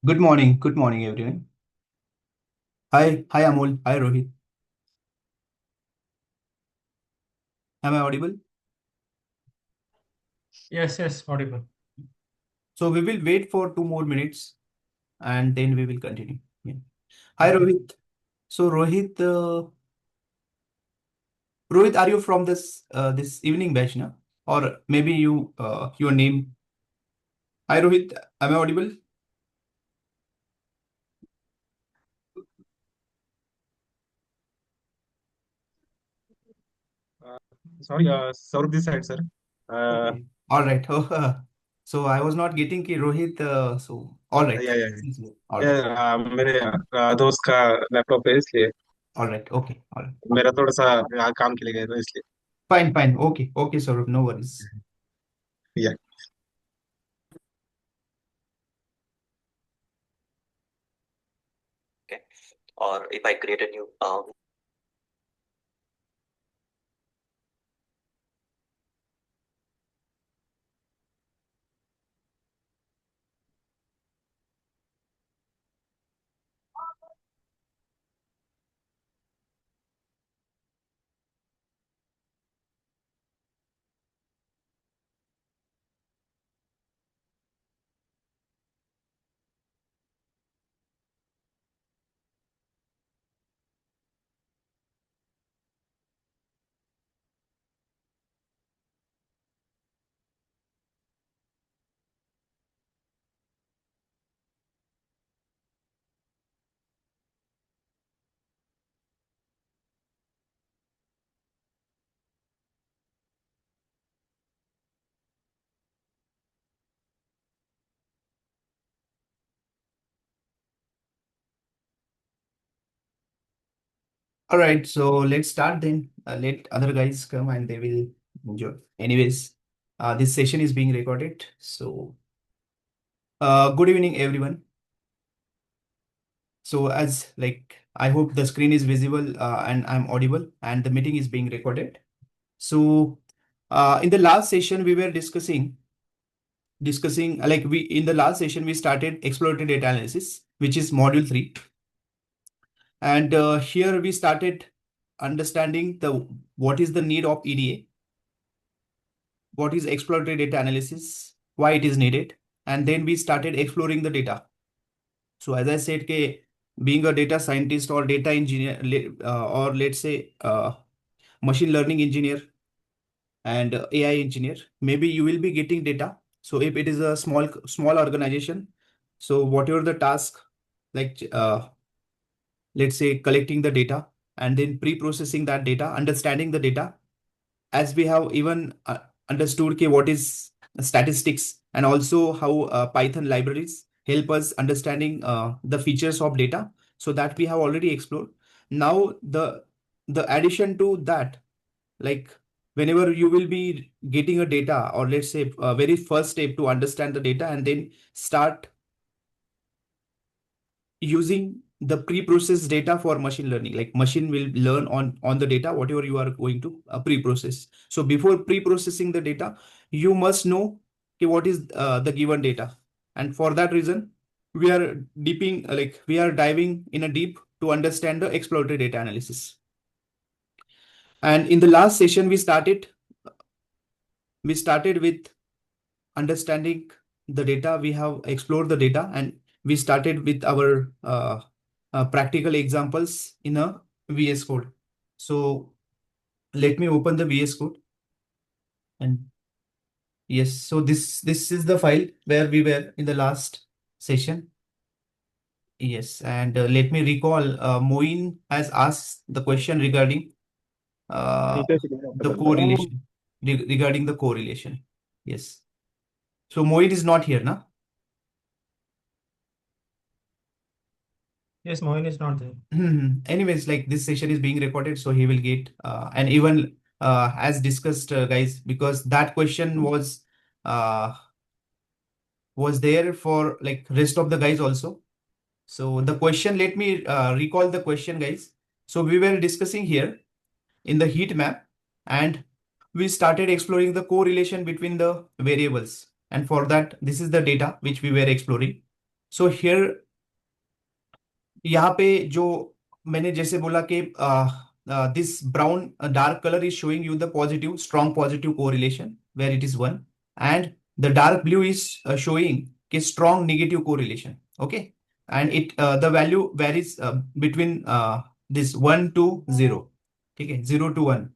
Good morning, everyone. Hi, Amol. Hi, Rohit. Am I audible? Yes, audible. So we will wait for 2 more minutes and then we will continue. Yeah. Hi, Okay. Rohit. So Rohit, are you from this evening batch now? Or maybe your name? Hi, Rohit. Am I audible? Uh, Sorry, Saurabh this side, sir. Uh, Okay. All right. So I was not getting ki Rohit. So all right. या या All या right. मेरे दोस्त का laptop है इसलिए All right. Okay. All right. मेरा थोड़ा सा काम के लिए गए तो इसलिए Fine. Fine. Okay. Okay, Saurabh. No worries. या Okay. Or if I create a new All right, so let's start then. Let other guys come and they will enjoy. Anyways, this session is being recorded. So, good evening, everyone. So, as like, I hope the screen is visible and I'm audible, and the meeting is being recorded. So, in the last session, we were discussing like we in the last session we started exploratory data analysis, which is module 3, and here we started understanding the what is the need of EDA, what is exploratory data analysis, why it is needed, and then we started exploring the data. So as I said, being a data scientist or data engineer, or let's say machine learning engineer and AI engineer, maybe you will be getting data. So if it is a small organization, so whatever the task, like let's say collecting the data and then pre-processing that data, understanding the data, as we have even understood what is statistics and also how Python libraries help us understanding the features of data. So that we have already explored. Now the addition to that, like whenever you will be getting a data, or let's say a very first step to understand the data and then start using the pre-processed data for machine learning, like machine will learn on the data whatever you are going to pre-process. So before pre-processing the data, you must know what is the given data, and for that reason we are we are diving in a deep to understand the exploratory data analysis. And in the last session we started with understanding the data. We have explored the data and we started with our practical examples in a VS Code. So let me open the VS Code. And yes, so this is the file where we were in the last session. Yes, and let me recall, Moin has asked the question regarding uh, the correlation, regarding the correlation. Yes. So Moin is not here now. yes, Mohin is not there. Anyways, like this session is being recorded, so he will get and even as discussed, guys, because that question uh was there for like rest of the guys also. So the question, let me recall the question, guys. So we were discussing here in the heat map, and we started exploring the correlation between the variables. And for that, this is the data which we were exploring. So here यहाँ पे जो मैंने जैसे बोला कि this brown dark colour is showing you the positive strong positive correlation where it is 1 and the dark blue is showing कि strong negative correlation. Okay, and it the value varies between this 1 to 0. ठीक है, 0 to 1.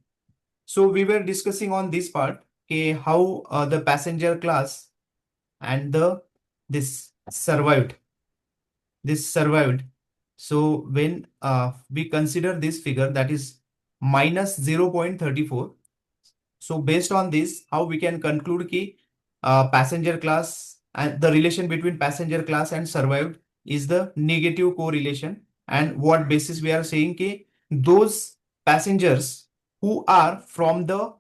So we were discussing on this part how the passenger class and the this survived this survived. So when we consider this figure, that is minus 0.34. So based on this, how we can conclude ki passenger class and the relation between passenger class and survived is the negative correlation. And what basis we are saying ki those passengers who are from the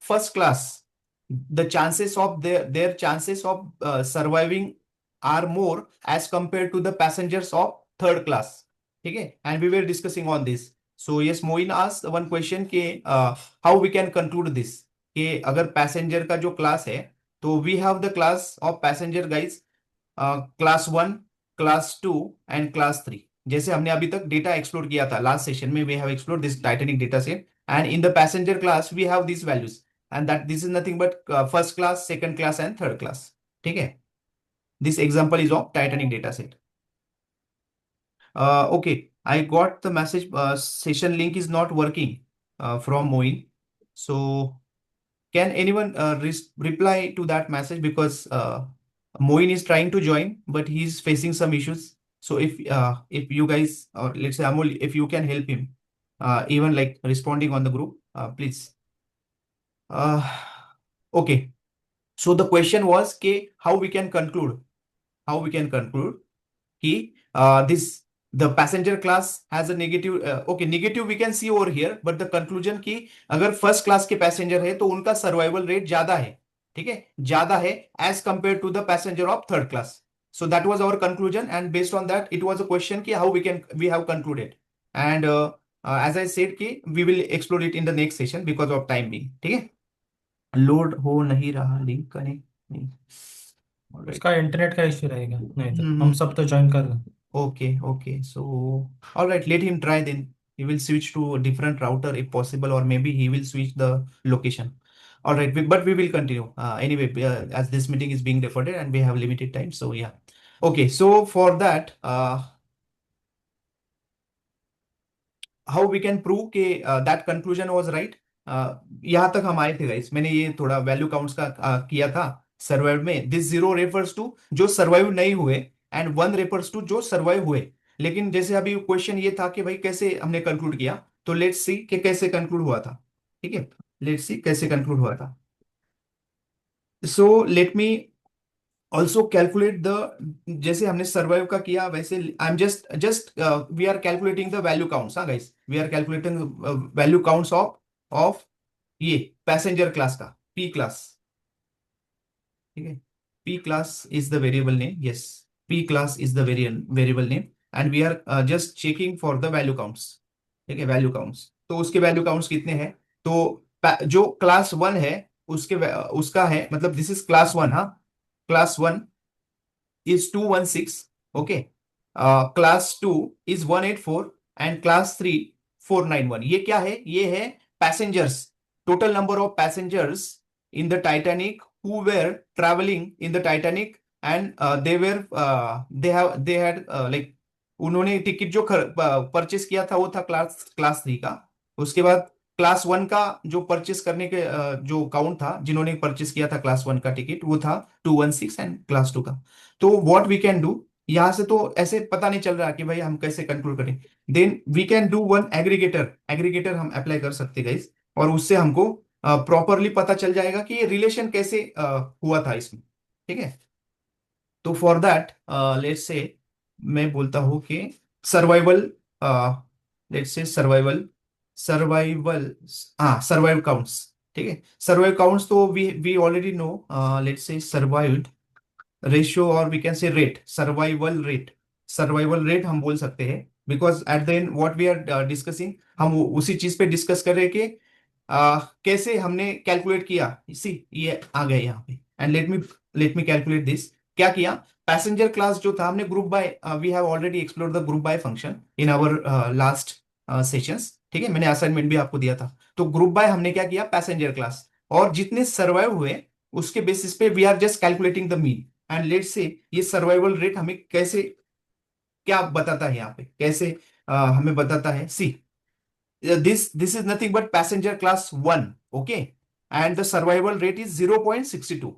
first class, the chances of their chances of surviving are more as compared to the passengers of third class. ठीक है, and we were discussing on this. So yes, Moin asked one question कि how we can conclude this कि अगर passenger का जो class है तो we have the class of passenger guys class 1, class 2 and class 3. जैसे हमने अभी तक डेटा एक्सप्लोर किया था लास्ट सेशन में, we have explore this Titanic data set and in the passenger class we have this values and that this is nothing but first class, second class and third class. ठीक है, this example is of Titanic dataset. Okay, I got the message. Session link is not working from Moin. So, can anyone reply to that message because Moin is trying to join, but he's facing some issues. So if you guys, or let's say Amol, if you can help him, even like responding on the group, please. Okay. So the question was, how we can conclude कि this the passenger class has a negative. Okay, negative we can see over here, but the conclusion कि अगर first class के passenger है तो उनका survival rate ज्यादा है. ठीक है, ज्यादा है as compare to the passenger of third class. So that was our conclusion, and based on that it was a question कि how we have concluded, and as I said कि we will explore it in the next session because of time being. ठीक है, load हो नहीं रहा link connect नहीं. Alright. उसका internet का इश्यू रहेगा, नहीं तो हम सब तो ज्वाइन कर लें. Okay. So, all right, let him try then. He will switch to a different router if possible, or maybe he will switch the location. All right, but we will continue. Anyway, as this meeting is being recorded and we have limited time, so yeah. Okay, so for that, how we can prove कि that conclusion was right? यहाँ तक हम आए थे guys. मैंने ये थोड़ा value counts का किया था सर्वाइव में. दिस 0 रेफर्स टू जो सर्वाइव नहीं हुए एंड 1 रेफर्स टू जो सर्वाइव हुए. लेकिन जैसे अभी क्वेश्चन ये था कि भाई कैसे हमने कंक्लूड किया, तो लेट्स सी कि कैसे कंक्लूड हुआ था. ठीक है, लेट्स सी कैसे कंक्लूड हुआ था. So let me also calculate the, जैसे हमने सर्वाइव का किया वैसे I am just we are calculating the value counts. हाँ guys, we are calculating value counts of ये पैसेंजर क्लास का पी क्लास. ठीक है, P class is the variable name. Yes, P class is the variable name and we are just checking for the value counts. ठीक है, value counts, तो उसके value counts कितने हैं? तो जो क्लास 1 है उसका है, मतलब दिस इज क्लास 1. हाँ, class 1 is 216. Okay, class 2 is 184 and class 3 491. ये क्या है? ये है passengers, total number of passengers in the Titanic who were traveling in the Titanic and they had like उन्होंने टिकट जो परचेस किया था वो था क्लास 3 का. उसके बाद क्लास 1 का जो परचेस करने के जो काउंट था, जिन्होंने परचेस किया था क्लास 1 का टिकट, वो था 216 एंड क्लास 2 का. तो व्हाट वी कैन डू, यहां से तो ऐसे पता नहीं चल रहा कि भाई हम कैसे कंक्लूड करें. Then we can do one aggregator हम अप्लाई कर सकते गाइस, और उससे हमको प्रॉपरली पता चल जाएगा कि ये रिलेशन कैसे हुआ था इसमें. ठीक है, तो फॉर दैट लेट्स से मैं बोलता हूं कि survival, let's say survive counts. ठीक है, सर्वाइव काउंट्स तो we already know. Let's say survived ratio, और we can say rate, survival rate हम बोल सकते हैं, because at the end what we are discussing, हम उसी चीज पे डिस्कस कर रहे हैं कि कैसे हमने कैलकुलेट किया. सी ये आ गया यहाँ पे, and let me calculate this. क्या किया? पैसेंजर क्लास जो था हमने group by, we have already explored the group by function in our last sessions, ठीक है, मैंने असाइनमेंट भी आपको दिया था। तो ग्रुप बाय हमने क्या किया, पैसेंजर क्लास, और जितने सर्वाइव हुए उसके बेसिस पे we are just calculating the mean, and let's say ये सर्वाइवल रेट हमें कैसे, क्या बताता है यहाँ पे, कैसे हमें बताता है, सी this is nothing but passenger class 1, okay, and the survival rate is 0.62,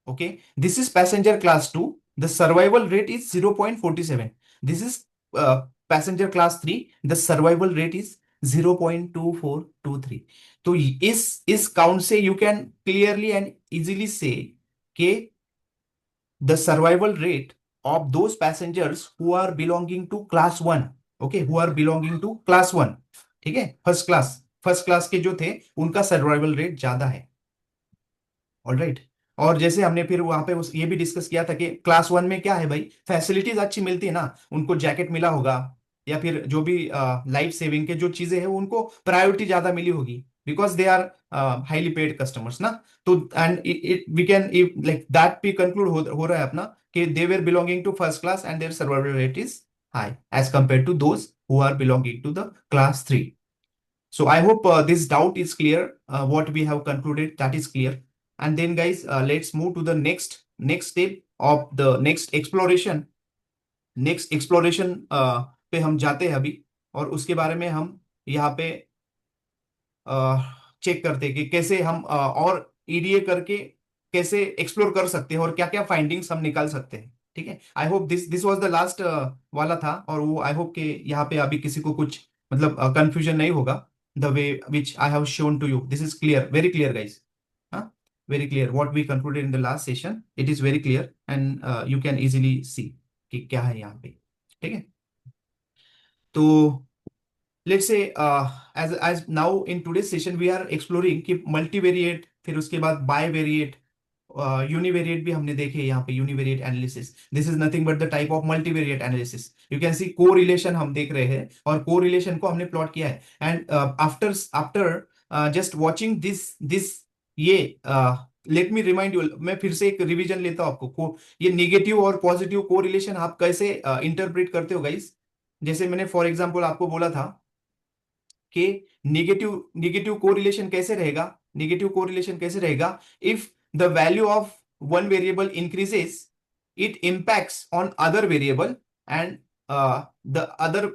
okay. This is passenger class 2, the survival rate is 0.47. This is passenger class 3, the survival rate is 0.2423. तो इस काउंट से you can clearly and easily say कि the survival rate of those passengers who are belonging to class 1, okay, who are belonging to class 1, ठीक है, first class के जो थे उनका सर्वाइवल रेट ज्यादा है, ऑलराइट। और जैसे हमने फिर वहां पे ये भी डिस्कस किया था कि क्लास 1 में क्या है भाई, फैसिलिटीज अच्छी मिलती है ना, उनको जैकेट मिला होगा, या फिर जो भी लाइफ सेविंग के जो चीजें हैं उनको प्रायोरिटी ज्यादा मिली होगी, because they are highly paid customers ना। तो and it we can like that भी कंक्लूड हो रहा है अपना कि they were belonging to first class and their survival rate is high as compare to those who are belonging to the class 3. So I hope this doubt is clear. What we have concluded, that is clear. And then guys, let's move to the next step of the next exploration. Next exploration पे हम जाते हैं अभी, और उसके बारे में हम यहाँ पे चेक करते हैं कि कैसे हम और ईडीए करके कैसे एक्सप्लोर कर सकते हैं और क्या क्या फाइंडिंग्स हम निकाल सकते हैं, ठीक है। I hope this was the last वाला था, और वो आई होप कि यहाँ पे अभी किसी को कुछ मतलब कंफ्यूजन नहीं होगा, the way which I have shown to you, this is clear, very clear guys, हाँ, very clear what we concluded in the last session, it is very clear and you can easily see कि क्या है यहाँ पे, ठीक है। तो let's say as now in today's session we are exploring कि multivariate, फिर उसके बाद bivariate, univariate भी हमने देखे यहाँ पे, univariate analysis, this is nothing but the type of multivariate analysis. You can see correlation हम देख रहे हैं, और correlation को हमने प्लॉट किया है, and after just watching this ये लेट मी रिमाइंड यू, मैं फिर से एक रिवीजन लेता हूँ आपको, ये नेगेटिव और पॉजिटिव कोरिलेशन आप कैसे इंटरप्रेट करते हो गाइस। जैसे मैंने फॉर एग्जांपल आपको बोला था कि नेगेटिव कोरिलेशन कैसे रहेगा, नेगेटिव कोरिलेशन कैसे रहेगा, if the value of one variable increases it impacts on other variable and the other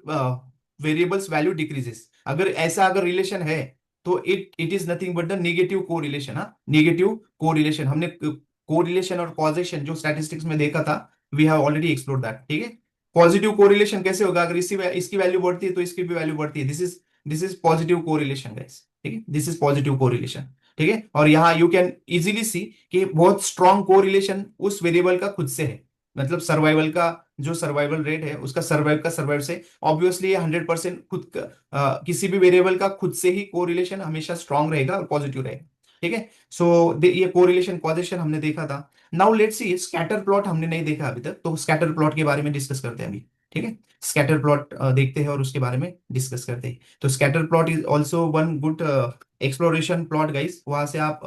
variable's value decreases. अगर ऐसा अगर रिलेशन है तो it is nothing but the negative correlation. हाँ, नेगेटिव कोरिलेशन, हमने कोरिलेशन और कॉजेशन जो स्टैटिस्टिक्स में देखा था, we have already explored that, ठीक है। पॉजिटिव कोरिलेशन कैसे होगा, अगर इसकी वैल्यू बढ़ती है तो इसकी भी वैल्यू बढ़ती है, this is positive correlation guys, ठीक है, दिस इज पॉजिटिव कोरिलेशन, ठीक है। और यहाँ यू कैन इजीली सी कि बहुत स्ट्रॉन्ग कोरिलेशन उस वेरिएबल का खुद से है, मतलब सर्वाइवल का जो सर्वाइवल रेट है उसका सर्वाइव से ऑब्वियसली 100% खुद किसी भी वेरिएबल का खुद से ही कोरिलेशन हमेशा स्ट्रॉन्ग रहेगा और पॉजिटिव रहेगा, ठीक है। सो ये कोरिलेशन कॉजेशन हमने देखा था। Now let's see scatter plot हमने नहीं देखा अभी तक, तो स्कैटर प्लॉट के बारे में डिस्कस करते हैं अभी, ठीक है। स्कैटर प्लॉट देखते हैं और उसके बारे में डिस्कस करते हैं। तो scatter plot is also one good exploration plot guys, वहां से आप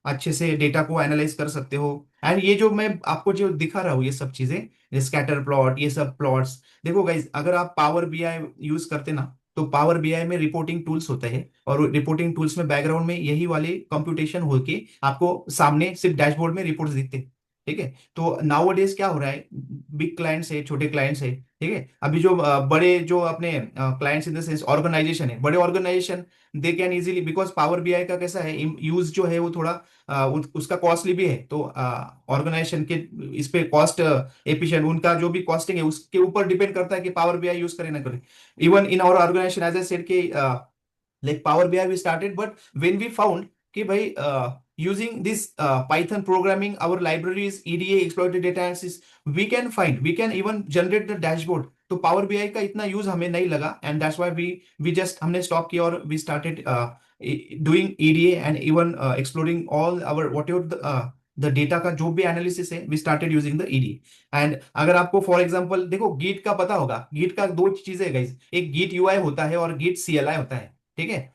अच्छे से डेटा को एनालाइज कर सकते हो। एंड ये जो मैं आपको जो दिखा रहा हूँ ये सब चीजें, स्कैटर प्लॉट, ये सब प्लॉट्स, देखो गाइस, अगर आप पावर बीआई यूज करते ना, तो पावर बीआई में रिपोर्टिंग टूल्स होते हैं, और रिपोर्टिंग टूल्स में बैकग्राउंड में यही वाले कंप्यूटेशन होके आपको सामने सिर्फ डैशबोर्ड में रिपोर्ट्स दिखते हैं, ठीक है। तो नाउ डेज क्या हो रहा है, बिग क्लाइंट्स है, छोटे क्लाइंट्स है, ठीक है। अभी जो बड़े जो अपने clients in the sense organisation है, बड़े organisation they can easily, because power BI का कैसा है यूज जो है वो थोड़ा उसका कॉस्टली भी है, तो ऑर्गेनाइजेशन के इस पे कॉस्ट एफिशिएंट उनका जो भी कॉस्टिंग है उसके ऊपर डिपेंड करता है कि पावर बीआई यूज करें ना करें। Even in our organisation as I said कि like Power BI we started, but when we found कि भाई using this Python programming, our libraries, EDA, exploited data analysis, we can even generate the dashboard. तो Power BI का इतना use हमें नहीं लगा, and that's why we just हमने stop किया और we started doing EDA and even exploring all our whatever the data का जो भी एनालिसिस है, we started using the EDA। And अगर आपको फॉर एग्जांपल देखो गीट का पता होगा, गीट का दो चीजें है गाइस, एक गीट यूआई होता है और गीट सीएलआई होता है, ठीक है।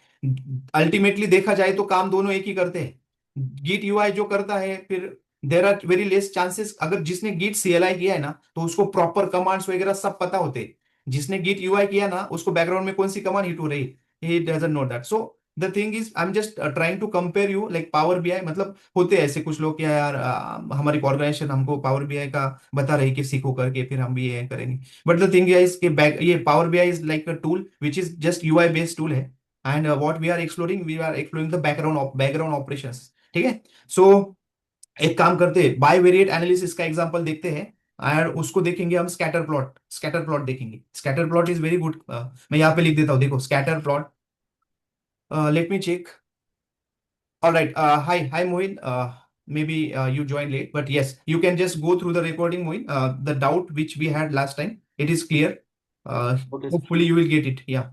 अल्टीमेटली देखा जाए तो काम दोनों एक ही करते हैं। गीट यूआई जो करता है, फिर there are very less chances. अगर जिसने गिट CLI किया है ना तो उसको प्रॉपर कमांड्स वगैरह सब पता होते हैं। जिसने गिट UI किया ना उसको बैकग्राउंड में कौन सी कमांड हिट हो रही, he doesn't know that. So the thing is I am just trying to compare you like power BI। मतलब होते हैं ऐसे कुछ लोग कि यार हमारी ऑर्गेनाइजेशन हमको पावर BI का बता रही कि सीखो करके फिर हम भी ये करेंगे। बट द थिंग इज कि बैक ये power BI is like a tool which is just UI based tool है। And what we are exploring the background operations. ठीक है। सो एक काम करते हैं, बाइवेरिएट एनालिसिस का एग्जांपल देखते हैं और उसको देखेंगे हम स्कैटर प्लॉट देखेंगे। Scatter plot is very good. मैं यहाँ पे लिख देता हूँ, देखो scatter plot. Let me check. All right. Hi, Mohin. Maybe you joined late, but yes, you can just go through the recording, Mohin. The doubt which we had last time, it is clear. Okay, sir. Hopefully you will get it. Yeah.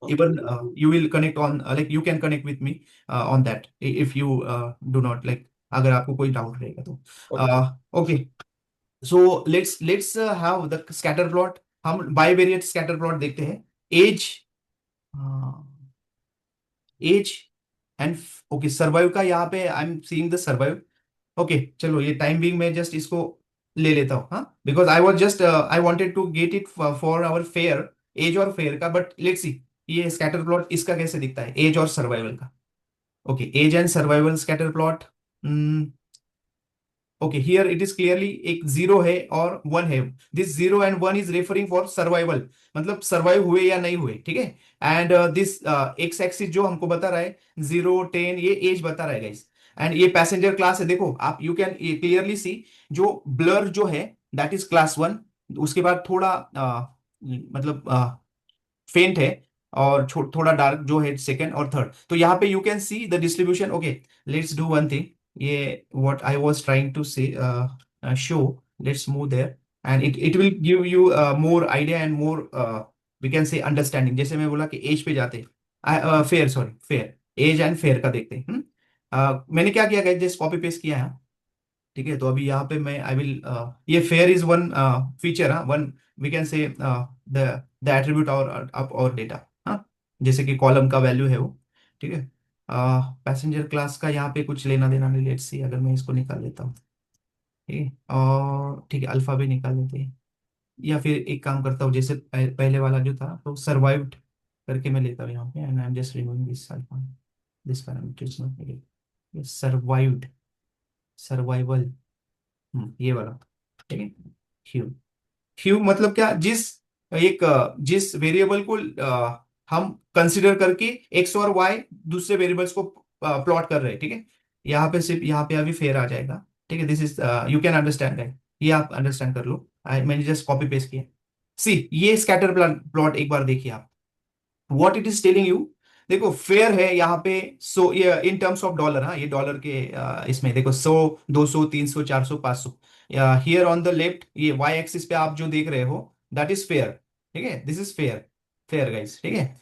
Okay. Even you will connect on, like you can connect with me on that if you do not like, अगर आपको कोई doubt रहेगा तो। Okay. Okay. So let's have the scatter plot। हम bivariate scatter plot देखते हैं। Age age and okay survive का यहाँ पे I am seeing the survive. Okay चलो ये टाइम बिंग में जस्ट इसको ले लेता हूँ, हाँ, because I was just I wanted to get it for our fare, age और फेयर का। बट लेट्स सी ये स्कैटर प्लॉट इसका कैसे दिखता है, एज और सर्वाइवल का। Okay age and survival scatter plot. Okay here it is clearly एक 0 है और 1 है। This 0 and 1 is referring for survival, मतलब सर्वाइव हुए या नहीं हुए। ठीक है। एंड दिस एक्स एक्सिस जो हमको बता रहा है 0 10 ये एज बता रहा है गाइस। एंड ये पैसेंजर क्लास है, देखो आप यू कैन क्लियरली सी जो ब्लर जो है दैट इज क्लास 1। उसके बाद थोड़ा मतलब फेंट है और थोड़ा डार्क जो है सेकंड और थर्ड। तो यहाँ पे you can see the distribution. Okay let's do one thing, ये what I was trying to say show, let's move there and it will give you more idea and more we can say understanding। जैसे मैं बोला कि as पे जाते हैं, fare sorry fare, age and fare का देखते हैं। मैंने क्या किया गाइस, जस्ट कॉपी पेस्ट किया है। ठीक है। तो अभी यहाँ पे मैं आई विल ये फेयर इज वन फीचर, हाँ, one we can say the attribute और डेटा, हाँ, जैसे कि कॉलम का वैल्यू है वो। ठीक है। पैसेंजर क्लास का यहाँ पे कुछ लेना देना नहीं। लेट्स सी अगर मैं इसको निकाल लेता हूँ, ठीक है, और ठीक है अल्फा भी निकाल लेते हैं। या फिर एक काम करता हूँ, जैसे पहले वाला जो था तो सर्वाइव्ड करके मैं लेता हूँ यहाँ पे and I am just removing this alpha, this parameter is not negative. Survived, survival, ये वाला। ठीक है। ह्यू, ह्यू मतलब क्या, जिस वेरिएबल को हम कंसिडर करके एक्स और वाई दूसरे वेरिएबल्स को प्लॉट कर रहे हैं। ठीक है। यहाँ पे सिर्फ यहाँ पे अभी फेयर आ जाएगा। ठीक है। This is you can understand है, ये आप अंडरस्टैंड कर लो। मैंने जस्ट कॉपी पेस्ट किया। सी ये स्कैटर प्लॉट एक बार देखिए आप, what it is telling you. देखो फेयर है यहाँ पे, सो ये इन टर्म्स ऑफ डॉलर, हाँ, ये डॉलर के इसमें देखो 100 200 300 400 500। हियर ऑन द लेफ्ट ये वाई एक्सिस पे आप जो देख रहे हो दैट इज फेयर। ठीक है। This is fair, fair guys. ठीक है।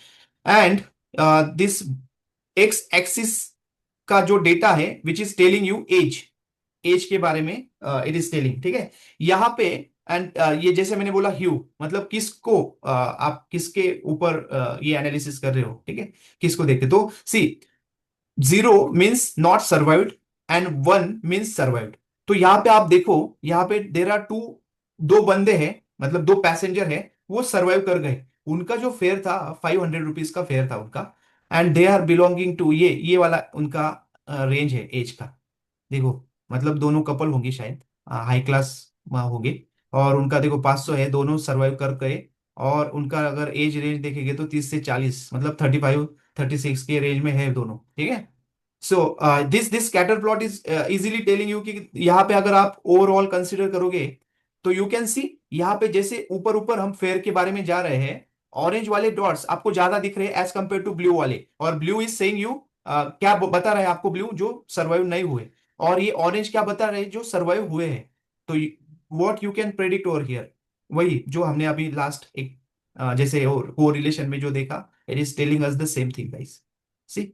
एंड दिस एक्स एक्सिस का जो डेटा है which is telling you age, age के बारे में इट इज टेलिंग। ठीक है। यहाँ पे एंड ये जैसे मैंने बोला ह्यू मतलब किसको आप किसके ऊपर ये एनालिसिस कर रहे हो। ठीक है। किसको देखते तो सी 0 means not survived and 1 means survived. तो यहाँ पे आप देखो, यहाँ पे देर आर दो बंदे हैं, मतलब दो पैसेंजर है, वो सर्वाइव कर गए। उनका जो फेयर था 500 रुपीज का फेयर था उनका। And they are belonging to ये वाला उनका रेंज है एज का। देखो मतलब दोनों कपल होंगे शायद, हाई क्लास होंगे। और उनका देखो 500 है, दोनों सरवाइव कर गए। और उनका अगर एज रेंज देखेंगे तो 30 से 40 मतलब 35 36 के रेंज में है दोनों। ठीक है। So this scatter plot is easily telling you कि यहाँ पे अगर आप ओवरऑल कंसिडर करोगे तो यू कैन सी यहाँ पे जैसे ऊपर ऊपर हम फेयर के बारे में जा रहे हैं, ऑरेंज वाले डॉट्स आपको ज्यादा दिख रहे हैं एज कंपेयर टू ब्लू वाले। और ब्लू इज सेइंग यू क्या बता रहा है आपको, ब्लू जो सर्वाइव नहीं हुए, और ये ऑरेंज क्या बता रहे हैं जो सर्वाइव हुए हैं। तो what you can predict over here, वही जो हमने अभी लास्ट एक जैसे को रिलेशन में जो देखा, it is telling us the same thing guys. See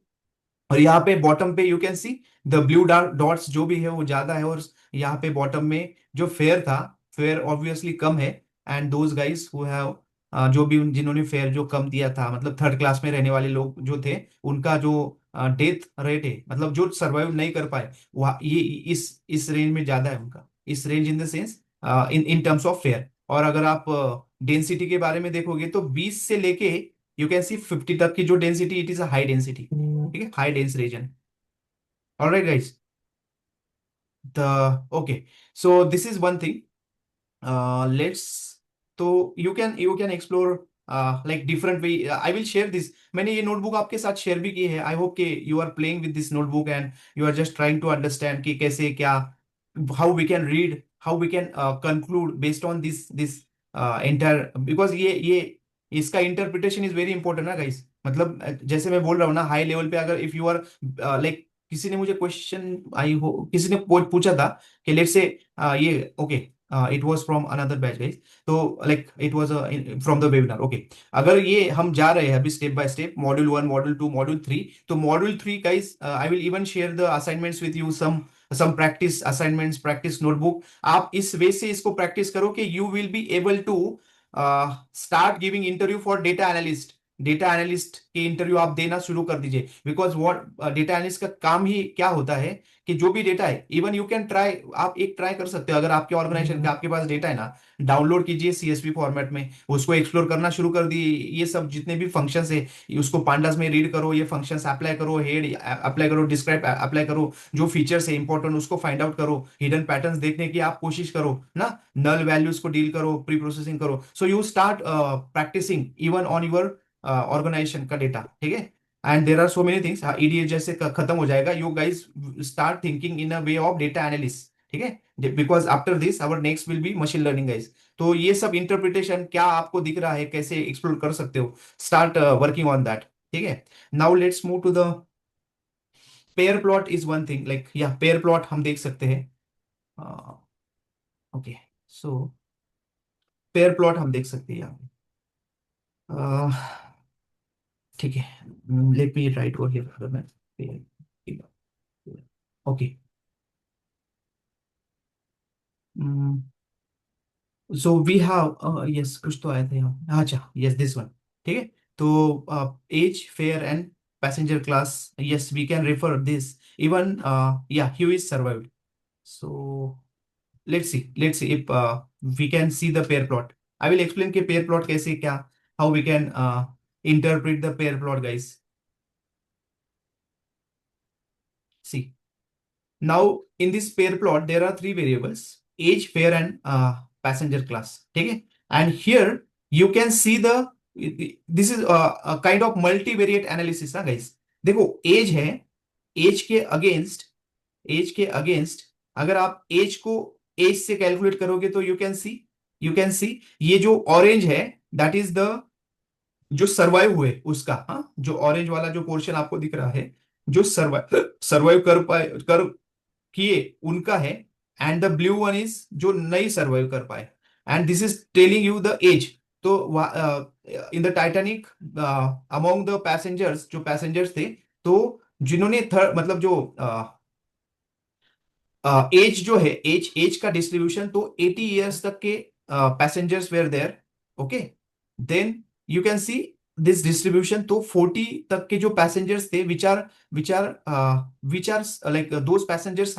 और यहाँ पे बॉटम पे you can see the blue dots जो भी है वो ज्यादा है, और यहाँ पे बॉटम में जो फेयर था, फेयर ऑब्वियसली कम है। And those guys who have जो भी जिन्होंने फेयर जो कम दिया था, मतलब थर्ड क्लास में रहने वाले लोग जो थे, उनका जो डेथ रेट है, मतलब जो सर्वाइव नहीं कर पाए, वह ये इस रेंज में ज्यादा है उनका, इस range in the sense in in terms of fair. और अगर आप डेंसिटी के बारे में देखोगे तो 20 से लेके यू कैन सी 50 तक की जो density, it is a high density, ठीक है, high dense region. Alright guys, the okay, so this is one thing. Let's, so you can explore like different way. I will share this, मैंने ये notebook आपके साथ share भी की है। I hope कि you are playing with this notebook and you are just trying to understand कि कैसे क्या, how we can read, how we can conclude based on this entire, because ये इसका इंटरप्रिटेशन इज वेरी इंपॉर्टेंट ना guys. मतलब जैसे मैं बोल रहा हूँ ना, हाई लेवल पे अगर इफ यू आर लाइक, किसी ने मुझे क्वेश्चन, आई हो किसी ने पूछा था कि लेट्स से ये okay, it was from another batch guys, तो like it was from the webinar. Okay, अगर ये हम जा रहे हैं अभी step by step, module 1, module 2, module 3, तो module 3 guys I will even share the assignments with you, some practice assignments, practice notebook. आप इस वे से इसको प्रैक्टिस करो कि you will be able to start giving interview for data analyst. Data analyst के interview आप देना शुरू कर दीजिए, बिकॉज व्हाट डेटा एनालिस्ट का काम ही क्या होता है कि जो भी डेटा है, इवन यू कैन ट्राई, आप एक ट्राई कर सकते हो, अगर आपके ऑर्गेनाइजेशन के आपके पास डेटा है ना, डाउनलोड कीजिए सीएसवी फॉर्मेट में, उसको एक्सप्लोर करना शुरू कर दिए। ये सब जितने भी फंक्शंस है उसको पांडास में रीड करो, ये फंक्शंस अप्लाई करो, हेड अप्लाई करो, डिस्क्राइब अप्लाई करो, जो फीचर्स है इंपॉर्टेंट उसको फाइंड आउट करो, हिडन पैटर्न्स देखने की आप कोशिश करो ना, नल वैल्यूज को डील करो, प्री प्रोसेसिंग करो। So you start practising even on your organisation का डेटा, ठीक है। And there are so many things, EDA जैसे खत्म हो जाएगा, you guys start thinking in a way of data analyst, ठीक है, because after this our next will be machine learning guys. तो ये सब इंटरप्रिटेशन क्या आपको दिख रहा है, कैसे एक्सप्लोर कर सकते हो, स्टार्ट वर्किंग ऑन दैट, ठीक है। Now let's move to the pair plot is one thing, like या पेयर प्लॉट हम देख सकते हैं। ओके, सो पेयर प्लॉट हम देख सकते हैं यहाँ पे, ठीक है। Let me write over here, okay. So we have yes, कुछ तो आया था यहाँ, अच्छा यस दिस वन, ठीक है। तो age, fare and passenger class, yes we can refer this, even या hue is survived. So let's see if we can see the pair plot. I will explain कि pair plot कैसे क्या, how we can interpret the pair plot guys. See, now in this pair plot there are three variables, age, fare and passenger class, ठीक है। and here you can see the, this is a kind of multivariate analysis ना guys। देखो as है, as के against, as के against अगर आप as को एज से कैलकुलेट करोगे तो यू कैन सी ये जो ऑरेंज है दैट इज द, जो सर्वाइव हुए उसका, हाँ, जो ऑरेंज वाला जो पोर्शन आपको दिख रहा है, जो सर्वाइव सर्वाइव कर पाए, कर किए उनका है। And the blue one is जो नहीं सर्वाइव कर पाए, and this is telling you the age. तो in the Titanic among the passengers, जो पैसेंजर्स थे, तो जिन्होंने थर्ड मतलब जो एज जो है, एज का डिस्ट्रीब्यूशन, तो 80 इयर्स तक के passengers were there, okay. Then you can see this distribution, तो 40 तक के जो पैसेंजर्स थे which are like those passengers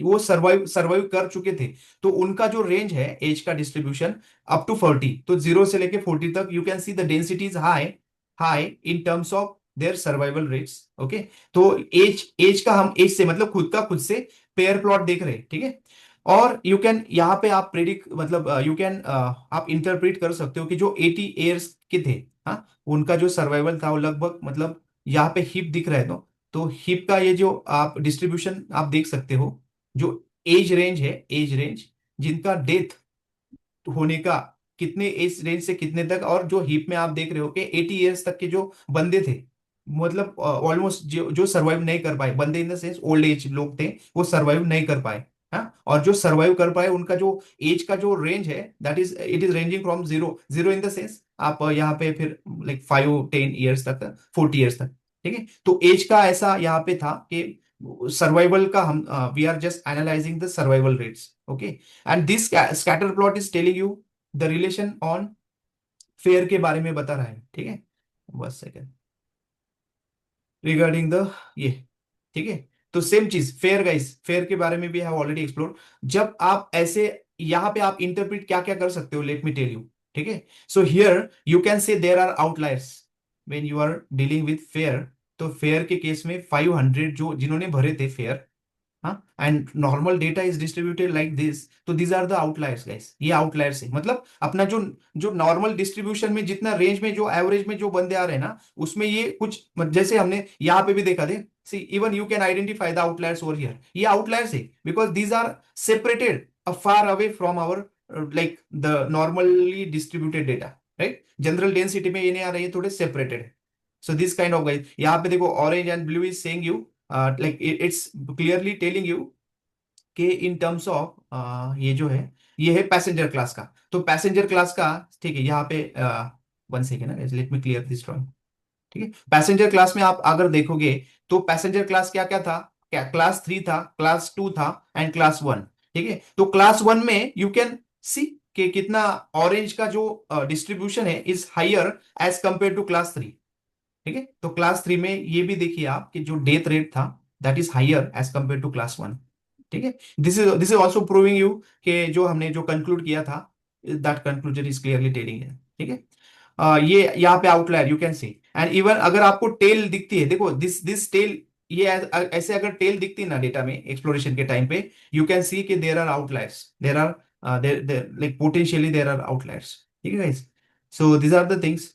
वो सर्वाइव कर चुके थे, तो उनका जो रेंज है एज का डिस्ट्रीब्यूशन अप टू 40, तो 0 से लेके 40 तक you can see the density is high, high in terms of their survival rates, okay. तो एज का हम एज से मतलब खुद से पेयर प्लॉट देख रहे हैं, ठीक है। और यू कैन यहाँ पे आप प्रेडिक्ट मतलब यू कैन आप इंटरप्रेट कर सकते हो कि जो 80 ईयर्स के थे, हाँ, उनका जो सर्वाइवल था वो लगभग, मतलब यहाँ पे हिप दिख रहा है, तो हिप का ये जो आप डिस्ट्रीब्यूशन आप देख सकते हो, जो एज रेंज है, एज रेंज जिनका डेथ होने का, कितने एज रेंज से कितने तक, और जो हिप में आप देख रहे हो कि 80 इयर्स तक के जो बंदे थे, मतलब ऑलमोस्ट जो सर्वाइव नहीं कर पाए, बंदे इन द सेंस ओल्ड एज लोग थे, वो सर्वाइव नहीं कर पाए, हाँ। और जो सर्वाइव कर पाए उनका जो एज का जो रेंज है that is, it is ranging from zero, zero in the sense आप यहाँ पे फिर लाइक 5-10 ईयर्स तक, 40 ईयर्स तक, ठीक है। तो एज का ऐसा यहाँ पे था कि सर्वाइवल का हम, we are just analysing the survival rates, okay. And this scatter plot is telling you the relation on fare के बारे में बता रहा है, ठीक है। बस सेकेंड, रिगार्डिंग द ये, ठीक है। तो सेम चीज फेयर गाइस, फेयर के बारे में भी हैव ऑलरेडी एक्सप्लोर। जब आप ऐसे यहाँ पे आप इंटरप्रेट क्या क्या कर सकते हो, लेट मी टेल यू, ठीक है। So here you can say there are outliers when you are dealing with fare. तो फेयर के केस में 500 जो जिन्होंने भरे थे फेयर, हाँ, and normal data is distributed like this, तो these are the outliers guys. ये आउटलायर्स है, मतलब अपना जो जो नॉर्मल डिस्ट्रीब्यूशन में जितना रेंज में जो एवरेज में जो बंदे आ रहे हैं ना, उसमें ये कुछ जैसे हमने यहाँ पे भी देखा थे, see even you can identify the outliers over here. ये आउटलायर्स है because these are separated far away from our like the normally distributed data, right. General density में ये नहीं आ रही है, थोड़े सेपरेटेड है। So this kind of guys, यहाँ पे देखो orange and blue is saying you like it's clearly telling you कि इन टर्म्स ऑफ ये जो है, ये है पैसेंजर क्लास का। तो पैसेंजर क्लास का, ठीक है, यहाँ पे 1 second, let me clear this drawing, ठीक है। पैसेंजर क्लास में आप अगर देखोगे तो पैसेंजर क्लास क्या क्या था, क्या क्लास 3 था, क्लास 2 था एंड क्लास 1, ठीक है। तो क्लास 1 में यू कैन सी कि कितना ऑरेंज का जो डिस्ट्रीब्यूशन है is higher as compare to class 3, ठीक है। तो क्लास 3 में ये भी देखिए आप कि जो डेथ रेट था that is higher as compare to class 1, ठीक है। This is also proving you कि जो हमने जो कंक्लूड किया था, that conclusion is clearly telling है, ठीक है। ये यहाँ पे outlier you can see, and even अगर आपको टेल दिखती है, देखो दिस दिस टेल, ये ऐसे अगर टेल दिखती है ना डेटा में एक्सप्लोरेशन के टाइम पे, यू कैन सी कि there are outliers, there are there like potentially there are outliers, ठीक है guys. So these are the things.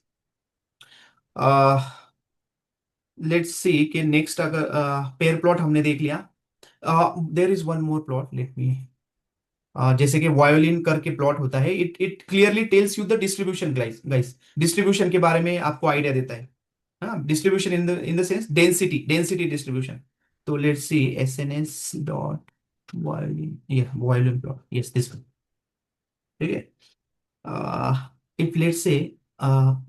Let's see कि नेक्स्ट अगर पेयर प्लॉट हमने देख लिया, there is one more plot, let me, जैसे कि वायोलिन करके प्लॉट होता है, it it clearly tells you the distribution guys, distribution के बारे में आपको आइडिया देता है, हाँ, distribution in the sense density distribution. तो let's see SNS dot violin, ये violin plot, yes this one, ठीक है। इफ लेट्स से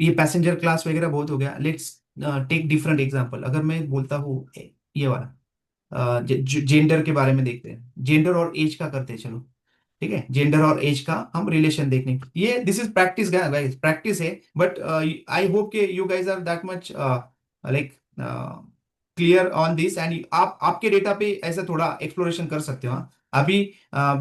ये पैसेंजर क्लास वगैरह बहुत हो गया, लेट्स टेक डिफरेंट एग्जांपल। अगर मैं बोलता हूँ ये वाला जेंडर के बारे में देखते हैं, जेंडर और एज का करते हैं, चलो, ठीक है। जेंडर और एज का हम रिलेशन देखने, ये this is practice guys, practice है, बट आई होप के you guys are that much like clear on this, and आप आपके डेटा पे ऐसा थोड़ा एक्सप्लोरेशन कर सकते हो, हाँ। अभी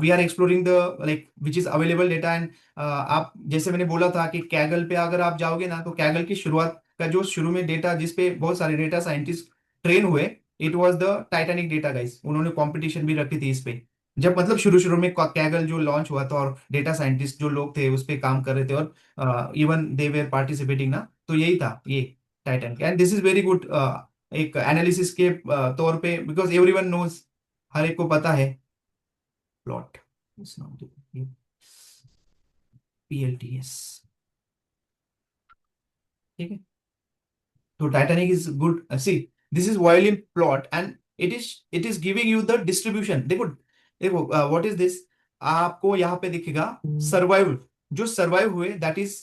we are exploring the like which is available data, and आप जैसे मैंने बोला था कि कैगल पे अगर आप जाओगे ना, तो कैगल की शुरुआत का जो शुरू में डेटा जिसपे बहुत सारे डेटा साइंटिस्ट ट्रेन हुए, it was the Titanic data guys. उन्होंने कंपटीशन भी रखी थी इस पे, जब मतलब शुरू शुरू में कैगल जो लॉन्च हुआ था, और डेटा साइंटिस्ट जो लोग थे उस पे काम कर रहे थे, और इवन दे वेर पार्टिसिपेटिंग ना, तो यही था ये Titanic. And this is very good एक एनालिसिस के तौर पे, बिकॉज एवरीवन नोज, हर एक को पता है प्लॉट, PLTS, ठीक है। तो Titanic is good, see this is violin plot and it is giving you the distribution. देखो देखो व्हाट इज दिस, आपको यहाँ पे दिखेगा सर्वाइव, जो सर्वाइव हुए दैट इज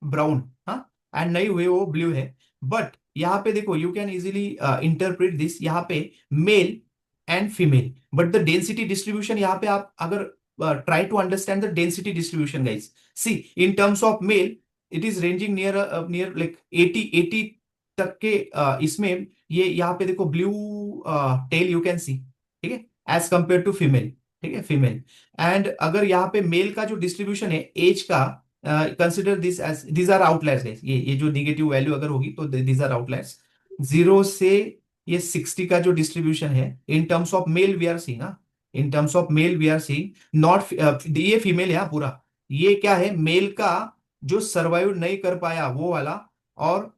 ब्राउन, हाँ, एंड नहीं हुए वो ब्लू है। बट यहाँ पे देखो you can easily interpret this, यहाँ पे male and female, but the density distribution, यहाँ पे आप अगर try to understand the density distribution guys, see in terms of male it is ranging near near like 80 तक के, इसमें ये यहाँ पे देखो blue tail you can see, ठीक है, एज कंपेयर टू फीमेल, ठीक है, फीमेल। एंड अगर यहाँ पे मेल का जो डिस्ट्रीब्यूशन है एज का, consider this age, these are outliers guys, ये जो नेगेटिव वैल्यू अगर होगी तो दीज आर आउटलायर्स। 0 से ये 60 का जो डिस्ट्रीब्यूशन है in terms of male we are seeing, in terms of male we are seeing not, ये फीमेल है पूरा, ये क्या है, मेल का जो सरवाइव नहीं कर पाया वो वाला, और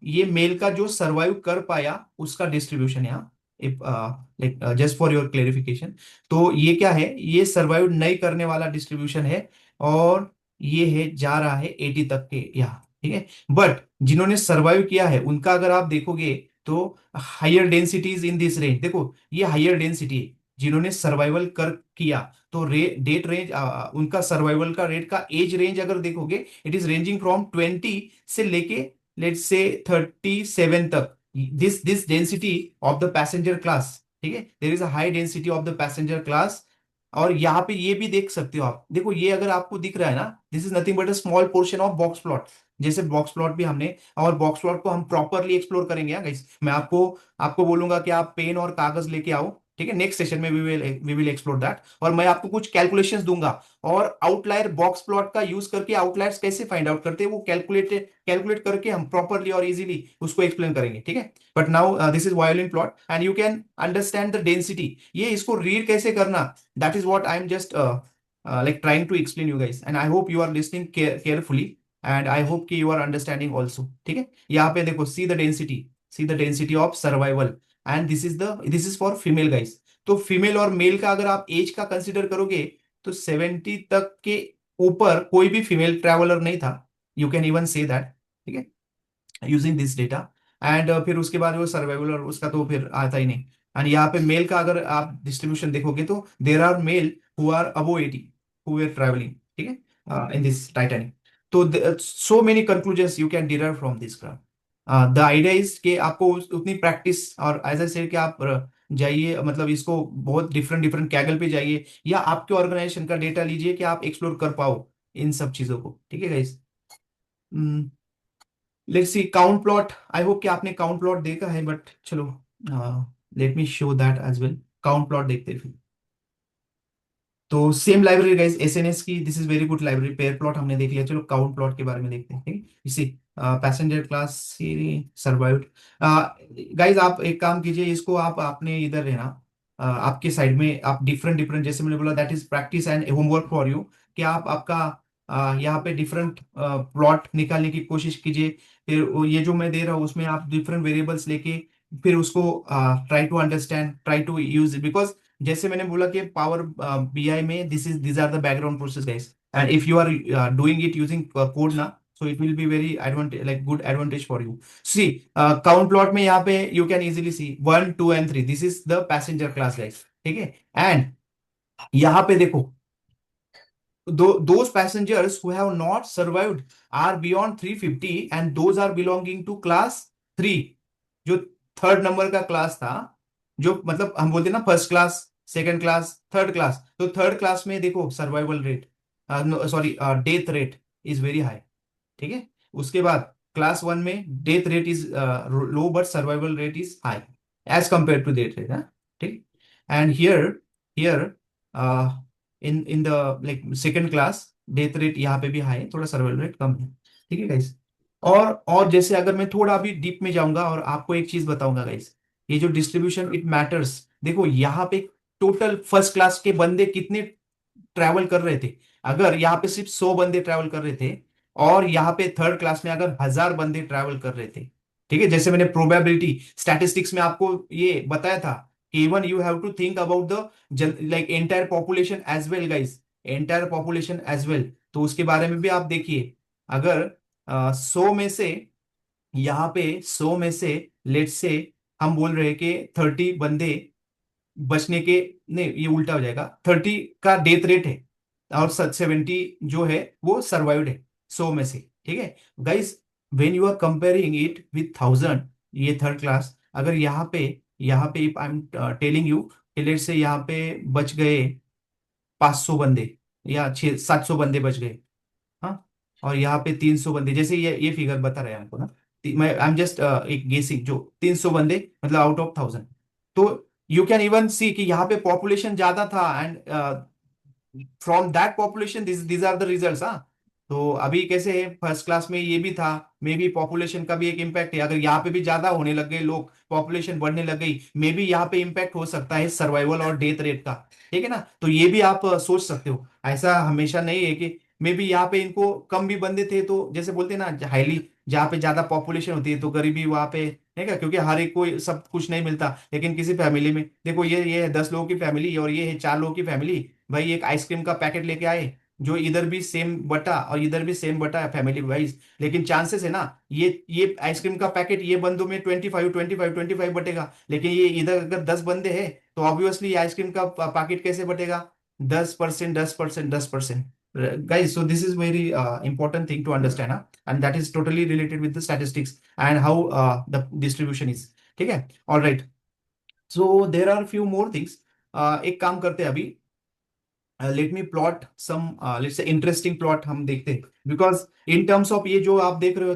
ये मेल का जो सरवाइव कर पाया उसका डिस्ट्रीब्यूशन है, like just for your clarification. तो ये क्या है, ये सरवाइव नहीं करने वाला डिस्ट्रीब्यूशन है, और ये है जा रहा है 80 तक के यहाँ, ठीक है। बट जिन्होंने सरवाइव किया है उनका अगर आप देखोगे तो higher densities in this range, देखो ये हायर डेंसिटी है जिन्होंने सर्वाइवल कर किया। तो डेट रेंज उनका सर्वाइवल का रेट का एज रेंज अगर देखोगे, इट इज रेंजिंग फ्रॉम 20 से लेके लेट्स से 37 तक। This density of the passenger class, ठीक है, there is a high density of the passenger class और यहाँ पे ये भी देख सकते हो आप, देखो ये अगर आपको दिख रहा है ना, this is nothing but a small portion of box plot. जैसे बॉक्स प्लॉट भी हमने, और बॉक्स प्लॉट को हम प्रॉपरली एक्सप्लोर करेंगे गाइस। मैं आपको आपको बोलूंगा कि आप पेन और कागज लेके आओ, ठीक है, नेक्स्ट सेशन में वी विल एक्सप्लोर दैट। और मैं आपको कुछ कैलकुलेशंस दूंगा, और आउटलायर बॉक्स प्लॉट का यूज करके आउटलायर्स कैसे फाइंड आउट करते हैं वो कैलकुलेट करके हम प्रॉपरली और इजीली उसको एक्सप्लेन करेंगे, ठीक है। But now this is violin plot and you can understand the density. ये इसको रीड कैसे करना, that is what I am just like trying to explain you guys, and I hope you are listening carefully, and I hope कि you are understanding also, ठीक है। यहाँ पे देखो, see the density of survival, and this is for female guys। तो female और mail का अगर आप एज का कंसिडर करोगे तो 70 तक के ऊपर कोई भी फीमेल ट्रैवलर नहीं था, you can even say that, ठीक है, यूजिंग दिस डेटा। एंड फिर उसके बाद वो सर्वाइवल और उसका तो फिर आता ही नहीं। एंड यहाँ पे मेल का अगर आप डिस्ट्रीब्यूशन देखोगे तो there are male who are above 80 who are travelling, ठीक है, इन दिस टाइटैनिक। तो so many conclusions you can derive from this graph. The idea is कि आपको उतनी प्रैक्टिस, और एज आई सेड कि आप जाइए, मतलब इसको बहुत डिफरेंट डिफरेंट कैगल पे जाइए, या आपके ऑर्गेनाइजेशन का डेटा लीजिए कि आप एक्सप्लोर कर पाओ इन सब चीजों को, ठीक है गाइस। Let's see count plot. I hope कि आपने काउंट प्लॉट देखा है, बट चलो let me show that as well. Count plot देखते हैं फिर। तो सेम लाइब्रेरी गाइस, एसएनएस की, this is very good library. Pair plot हमने देख लिया, चलो काउंट प्लॉट के बारे में देखते हैं, ठीक है। इसी पैसेंजर क्लास सर्वाइव्ड। गाइस आप एक काम कीजिए, इसको आप आपने इधर रहना, आपके साइड में आप डिफरेंट डिफरेंट, जैसे मैंने बोला that is practice and homework for you, कि आप आपका यहाँ पे डिफरेंट प्लॉट निकालने की कोशिश कीजिए। फिर ये जो मैं दे रहा हूँ उसमें आप डिफरेंट वेरिएबल्स लेके फिर उसको try to understand, try to use, because जैसे मैंने बोला कि पावर बीआई में these are the background process guys, and if you are doing it using code ना, so it will be very advantage, like good advantage for you। See count plot में यहाँ पे you can easily see 1 2 and 3, this is the passenger class guys, ठीक है। and यहाँ पे देखो, those passengers who have not survived are beyond 350 and those are belonging to class 3, जो third number का क्लास था, जो मतलब हम बोलते हैं ना first class, second class, third class. तो थर्ड क्लास में देखो survival rate, sorry death rate is very high, ठीक है। उसके बाद क्लास 1 में death rate is low but survival rate is high as compare to death rate, ठीक। And here in the like second class death rate यहाँ पे भी high है, थोड़ा सर्वाइवल रेट कम है, ठीक है गाइस। और जैसे अगर मैं थोड़ा अभी डीप में जाऊंगा और आपको एक चीज बताऊंगा गाइस, ये जो डिस्ट्रीब्यूशन इट मैटर्स। देखो यहाँ पे टोटल फर्स्ट क्लास के बंदे कितने ट्रैवल कर रहे थे, अगर यहाँ पे सिर्फ 100 बंदे ट्रैवल कर रहे थे, और यहाँ पे थर्ड क्लास में अगर 1000 बंदे ट्रैवल कर रहे थे, ठीक है। जैसे मैंने प्रोबेबिलिटी स्टैटिस्टिक्स में आपको ये बताया था कि even you have to think about the like entire population as well guys, entire population as well. तो उसके बारे में भी आप देखिए, अगर 100 में से, यहाँ पे 100 में से लेट से हम बोल रहे हैं कि 30 बंदे बचने के, नहीं ये उल्टा हो जाएगा, 30 का डेथ रेट है और 70 जो है वो सर्वाइव्ड है 100 में से, ठीक है गाइस। When you are comparing it with 1000, ये थर्ड क्लास, अगर यहाँ पे I am telling you, let say यहाँ पे बच गए 500 बंदे या 700 बंदे बच गए, हाँ, और यहाँ पे 300 बंदे, जैसे ये फिगर बता रहे हैं हमको ना, मैं आई एम जस्ट एक गेसिंग, जो 300 बंदे मतलब आउट ऑफ 1000। तो यू कैन इवन सी कि यहाँ पे पॉपुलेशन ज्यादा था, and from that population these are the results, हाँ। तो अभी कैसे है, फर्स्ट क्लास में ये भी था, मे बी पॉपुलेशन का भी एक इम्पैक्ट है, अगर यहाँ पे भी ज्यादा होने लग गए लोग, पॉपुलेशन बढ़ने लग गई, मे बी यहाँ पे इम्पैक्ट हो सकता है सर्वाइवल और डेथ रेट का, ठीक है ना। तो ये भी आप सोच सकते हो, ऐसा हमेशा नहीं है कि मे बी यहाँ पे इनको कम भी बंदे थे, तो जैसे बोलते हैं ना हाईली, जहाँ पे ज्यादा पॉपुलेशन होती है तो गरीबी वहां पे है क्या, क्योंकि हर एक को सब कुछ नहीं मिलता। लेकिन किसी फैमिली में देखो, ये है 10 लोगों की फैमिली और ये है 4 लोगों की फैमिली, भाई एक आइसक्रीम का पैकेट लेके आए, जो इधर भी सेम बटा और इधर भी सेम बटा है फैमिली वाइज, लेकिन चांसेस है ना, ये आइसक्रीम का पैकेट ये बंदों में 25 बटेगा, लेकिन ये इधर अगर 10 बंदे हैं तो ऑब्वियसली आइसक्रीम का पैकेट कैसे बटेगा, 10%, 10%, 10%। Guys, so this is very important thing to understand, and that is totally related with the statistics and how the distribution is, ठीक है। all right, so there are few more things। एक काम करते हैं अभी, let me plot some let's say interesting plot हम देखते हैं, बिकॉज इन टर्म्स ऑफ ये जो आप देख रहे हो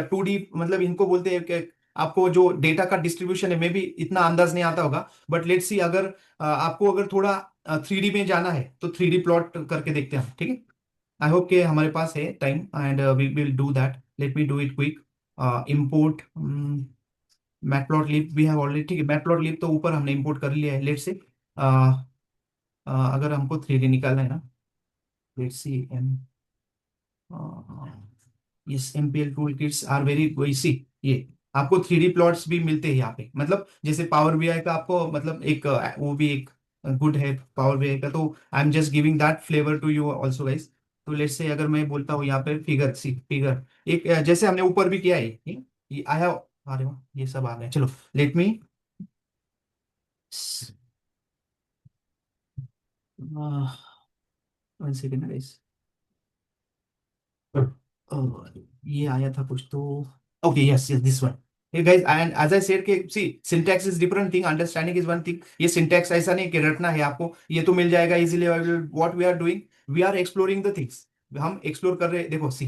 2D, मतलब इनको बोलते हैं कि आपको जो डेटा का डिस्ट्रीब्यूशन है, मे भी इतना अंदाज नहीं आता होगा, बट लेट्स सी, अगर आपको अगर थोड़ा 3D में जाना है तो 3D प्लॉट करके देखते हैं हम, ठीक है। आई होप कि हमारे पास है time and we will do that. Let me do it quick. Import matplotlib we have already, ठीक है। मैटप्लॉटलिब तो ऊपर हमने इंपोर्ट कर लिया है। लेट्स से अगर हमको 3D निकालना है ना, let's see um yes, MPL toolkits are very easy. ये आपको 3D प्लॉट्स भी मिलते हैं यहाँ पे, मतलब जैसे पावर बीआई का आपको, मतलब एक वो भी एक गुड है पावर बीआई का, तो I am just giving that flavour to you also guys. तो लेट्स से अगर मैं बोलता हूँ यहाँ पे फिगर, सी फिगर एक जैसे हमने ऊपर भी किया है, ये आई हैव, अरे वाह ये सब आ गया। चलो लेट मी 1 सेकेंड गाइस। ये आया था कुछ तो, okay yes yes this one. Hey guys, and as I said कि see syntax is different thing, understanding is one thing। ये syntax ऐसा नहीं कि रटना है आपको, ये तो मिल जाएगा easily available। What we are doing, we are exploring the things। हम explore कर रहे हैं, देखो सी।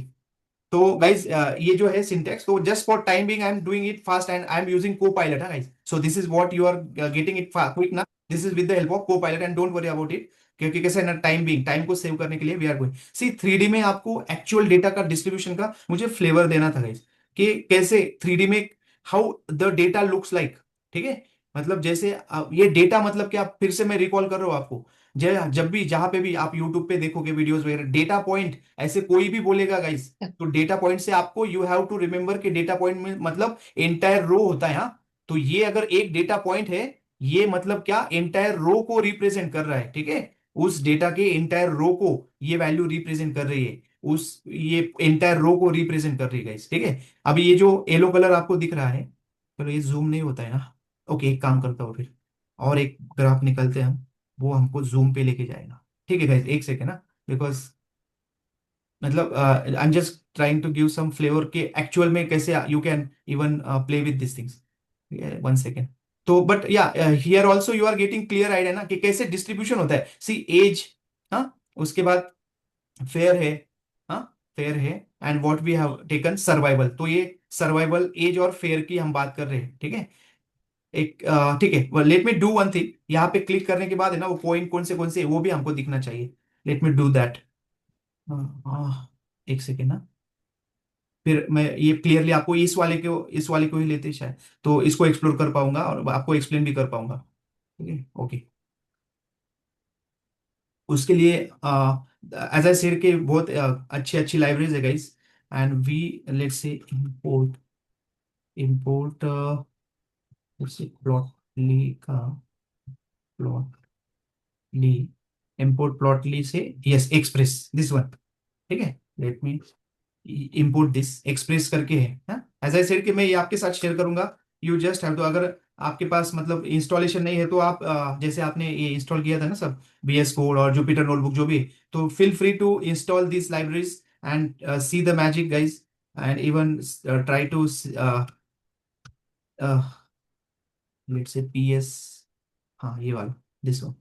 तो गाइज ये जो है सिंटेक्स, तो just for time being I am doing it fast and I am using Copilot है guys. So this is what you are getting it quick ना, this is with the help of Copilot and don't worry about it, क्योंकि कैसे ना time being, time को save करने के लिए we are going C 3D में आपको एक्चुअल डेटा का डिस्ट्रीब्यूशन का मुझे फ्लेवर देना था गाइज, कि कैसे 3D में how the data looks like, ठीक है। मतलब जैसे ये डेटा मतलब क्या, फिर से मैं रिकॉल कर रहा हूँ आपको, जब भी जहां पे भी आप यूट्यूब पे देखोगे वीडियोस वगैरह, डेटा पॉइंट ऐसे कोई भी बोलेगा गाइस, तो डेटा पॉइंट से आपको यू हैव टू रिमेंबर कि डेटा पॉइंट में मतलब एंटायर रो होता है। हाँ, तो ये अगर एक डेटा पॉइंट है, ये मतलब क्या, एंटायर रो को रिप्रेजेंट कर रहा है, ठीक है। उस डेटा के एंटायर रो को ये वैल्यू रिप्रेजेंट कर रही है, उस ये एंटायर रो को रिप्रेजेंट कर रही है गाइस, ठीक है। अभी ये जो येलो कलर आपको दिख रहा है, चलो ये जूम नहीं होता है ना, ओके एक काम करता हूँ फिर, और एक ग्राफ निकलते हैं हम, वो हमको जूम पे लेके जाएगा, ठीक है गाइस। एक सेकेंड ना, बिकॉज मतलब I am just trying to give some flavour के एक्चुअल में कैसे you can even play with this things. 1 second. तो बट या here also you are getting clear idea ना कि कैसे डिस्ट्रीब्यूशन होता है। सी एज, हाँ, उसके बाद फेयर है, हाँ फेयर है, and what we have taken survival, तो ये सर्वाइवल, एज और फेयर की हम बात कर रहे हैं, ठीक है। एक ठीक है, let me do one thing, यहाँ पे क्लिक करने के बाद है ना वो पॉइंट कौन से है, वो भी हमको दिखना चाहिए। Late me do that. एक सेकेंड ना, फिर मैं ये क्लियरली आपको इस वाले को ही लेते शायद, तो इसको एक्सप्लोर कर पाऊंगा और आपको एक्सप्लेन भी कर पाऊंगा, ठीक है ओके। उसके लिए एज आई सेड के बहुत अच्छी अच्छी लाइब्रेरीज है guys, and we let's say import import plotly का प्लॉटली इंपोर्ट प्लॉटली से, यस एक्सप्रेस दिस वन, ठीक है। Let me import this express करके है, एज आई सेड कि मैं ये आपके साथ शेयर करूंगा। यू जस्ट हैव तो, अगर आपके पास मतलब इंस्टॉलेशन नहीं है तो आप जैसे आपने ये इंस्टॉल किया था ना सब, VS कोड और जुपिटर नोटबुक जो भी है, तो feel free to install this libraries and see the magic guys, and even try to let's say PS, हाँ ये वाला दिस वन।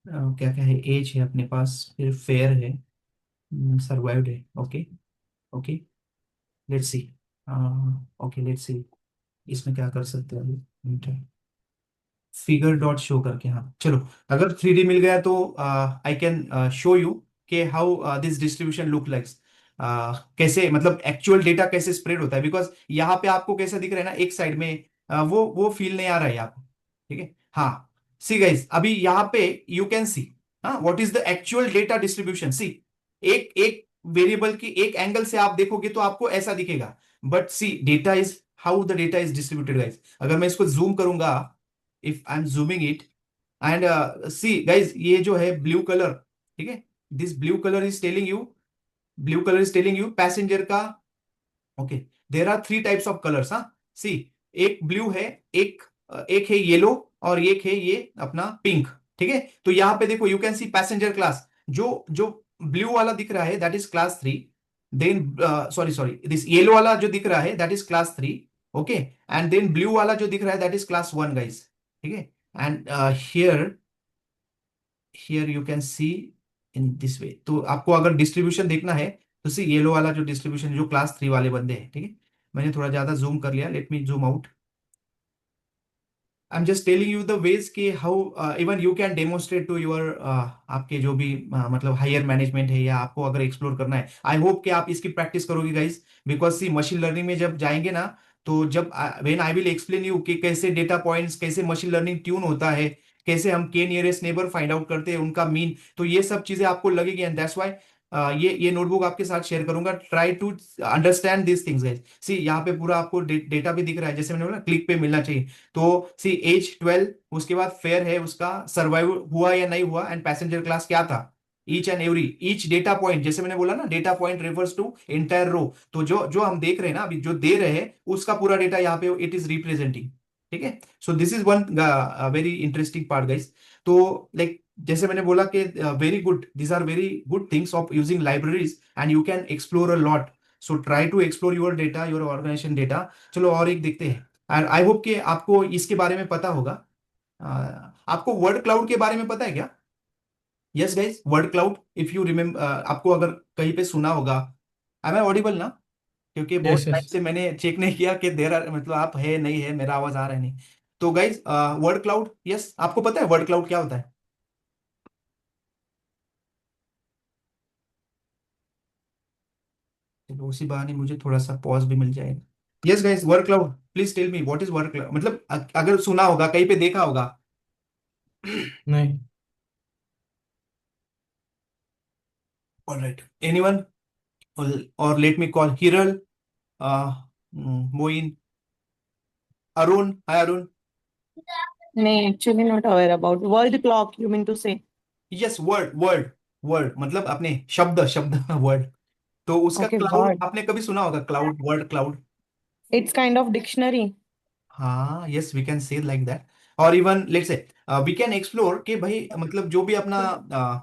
क्या क्या है, एज है अपने पास, फिर फेयर है, सर्वाइव्ड है, okay okay. Let's see, okay let's see, इसमें क्या कर सकते हैं अभी, फिगर डॉट शो करके, हाँ चलो। अगर 3D मिल गया तो आई कैन शो यू के how this distribution look like, कैसे मतलब एक्चुअल डेटा कैसे स्प्रेड होता है, बिकॉज यहाँ पे आपको कैसा दिख रहा है ना, एक साइड में वो फील नहीं आ रहा है आपको, ठीक है। हाँ सी गाइस, अभी यहाँ पे यू कैन सी, हाँ what is the actual data distribution. See एक एक वेरिएबल की एक एंगल से आप देखोगे तो आपको ऐसा दिखेगा, but see data is how the data is distributed guys. अगर मैं इसको जूम करूंगा, if I am zooming it and see guys, ये जो है ब्लू कलर, ठीक है, this blue colour is telling you passenger का, okay. There are 3 types of colours, हाँ सी, एक ब्लू है, एक है येलो, और एक है ये अपना पिंक, ठीक है। तो यहां पे देखो you can see passenger class, जो जो ब्लू वाला दिख रहा है that is class 3, then sorry sorry this yellow वाला जो दिख रहा है that is class 3, okay, and then blue वाला जो दिख रहा है दैट इज क्लास 1 गाइस, ठीक है। And here here you can C in this way. तो आपको अगर डिस्ट्रीब्यूशन देखना है तो सी येलो वाला जो डिस्ट्रीब्यूशन जो क्लास 3 वाले बंदे हैं, ठीक है। मैंने थोड़ा ज्यादा जूम कर लिया, let me zoom out. I am just telling you the ways कि how even you can demonstrate to your आपके जो भी मतलब हायर मैनेजमेंट है, या आपको अगर एक्सप्लोर करना है, आई होप कि आप इसकी प्रैक्टिस करोगे guys. Because see machine learning में जब जाएंगे ना, तो जब when I will explain you कि कैसे डेटा पॉइंट्स, कैसे मशीन लर्निंग ट्यून होता है, कैसे हम के नियरेस्ट नेबर फाइंड आउट करते हैं उनका मीन, तो ये सब चीजें आपको लगेगी। एंड दैट्स व्हाई ये नोटबुक आपके साथ शेयर करूंगा। Try to understand this things guys. See यहाँ पे पूरा आपको डेटा भी दिख रहा है, जैसे मैंने बोला क्लिक पे मिलना चाहिए। तो सी एज 12, उसके बाद फेयर है, उसका सर्वाइव हुआ या नहीं हुआ, एंड पैसेंजर क्लास क्या था। Each and every each data point, जैसे मैंने बोला ना, data point refers to entire row. तो जो जो हम देख रहे हैं ना अभी, जो दे रहे हैं उसका पूरा डेटा यहाँ पे इट इज रिप्रेजेंटिंग, ठीक है। So this is one very interesting part guys. तो लाइक जैसे मैंने बोला कि very good, these are very good things of using libraries and you can explore a lot. So try to explore your data, your organisation data. चलो और एक देखते हैं। एंड आई होप कि आपको इसके बारे में पता होगा। आपको वर्ड क्लाउड के बारे में पता है क्या? Yes guys, word cloud, if you remember, आपको अगर कहीं पे सुना होगा। आई एम ऑडिबल ना? क्योंकि बहुत यस टाइम यस से मैंने चेक नहीं किया कि देर आर, मतलब आप है नहीं है, मेरा आवाज आ रहा है नहीं। तो गाइस वर्ड क्लाउड, यस, आपको पता है वर्ड क्लाउड क्या होता है? चलो उसी बहाने मुझे थोड़ा सा पॉज भी मिल जाएगा। Yes guys, word cloud, please tell me what is word cloud, मतलब अगर सुना होगा, कहीं पे देखा होगा। नहीं। Alright, anyone? और let me call Hiral, Moin, Arun, hi Arun. No, actually not aware about world clock, you mean to say? Yes, word word word मतलब अपने शब्द शब्द वर्ड। तो उसका Okay, क्लाउड word. आपने कभी सुना होगा, cloud, word cloud. It's kind of dictionary. हाँ, yes, we can say like that. और even let's say we can explore कि भाई मतलब जो भी अपना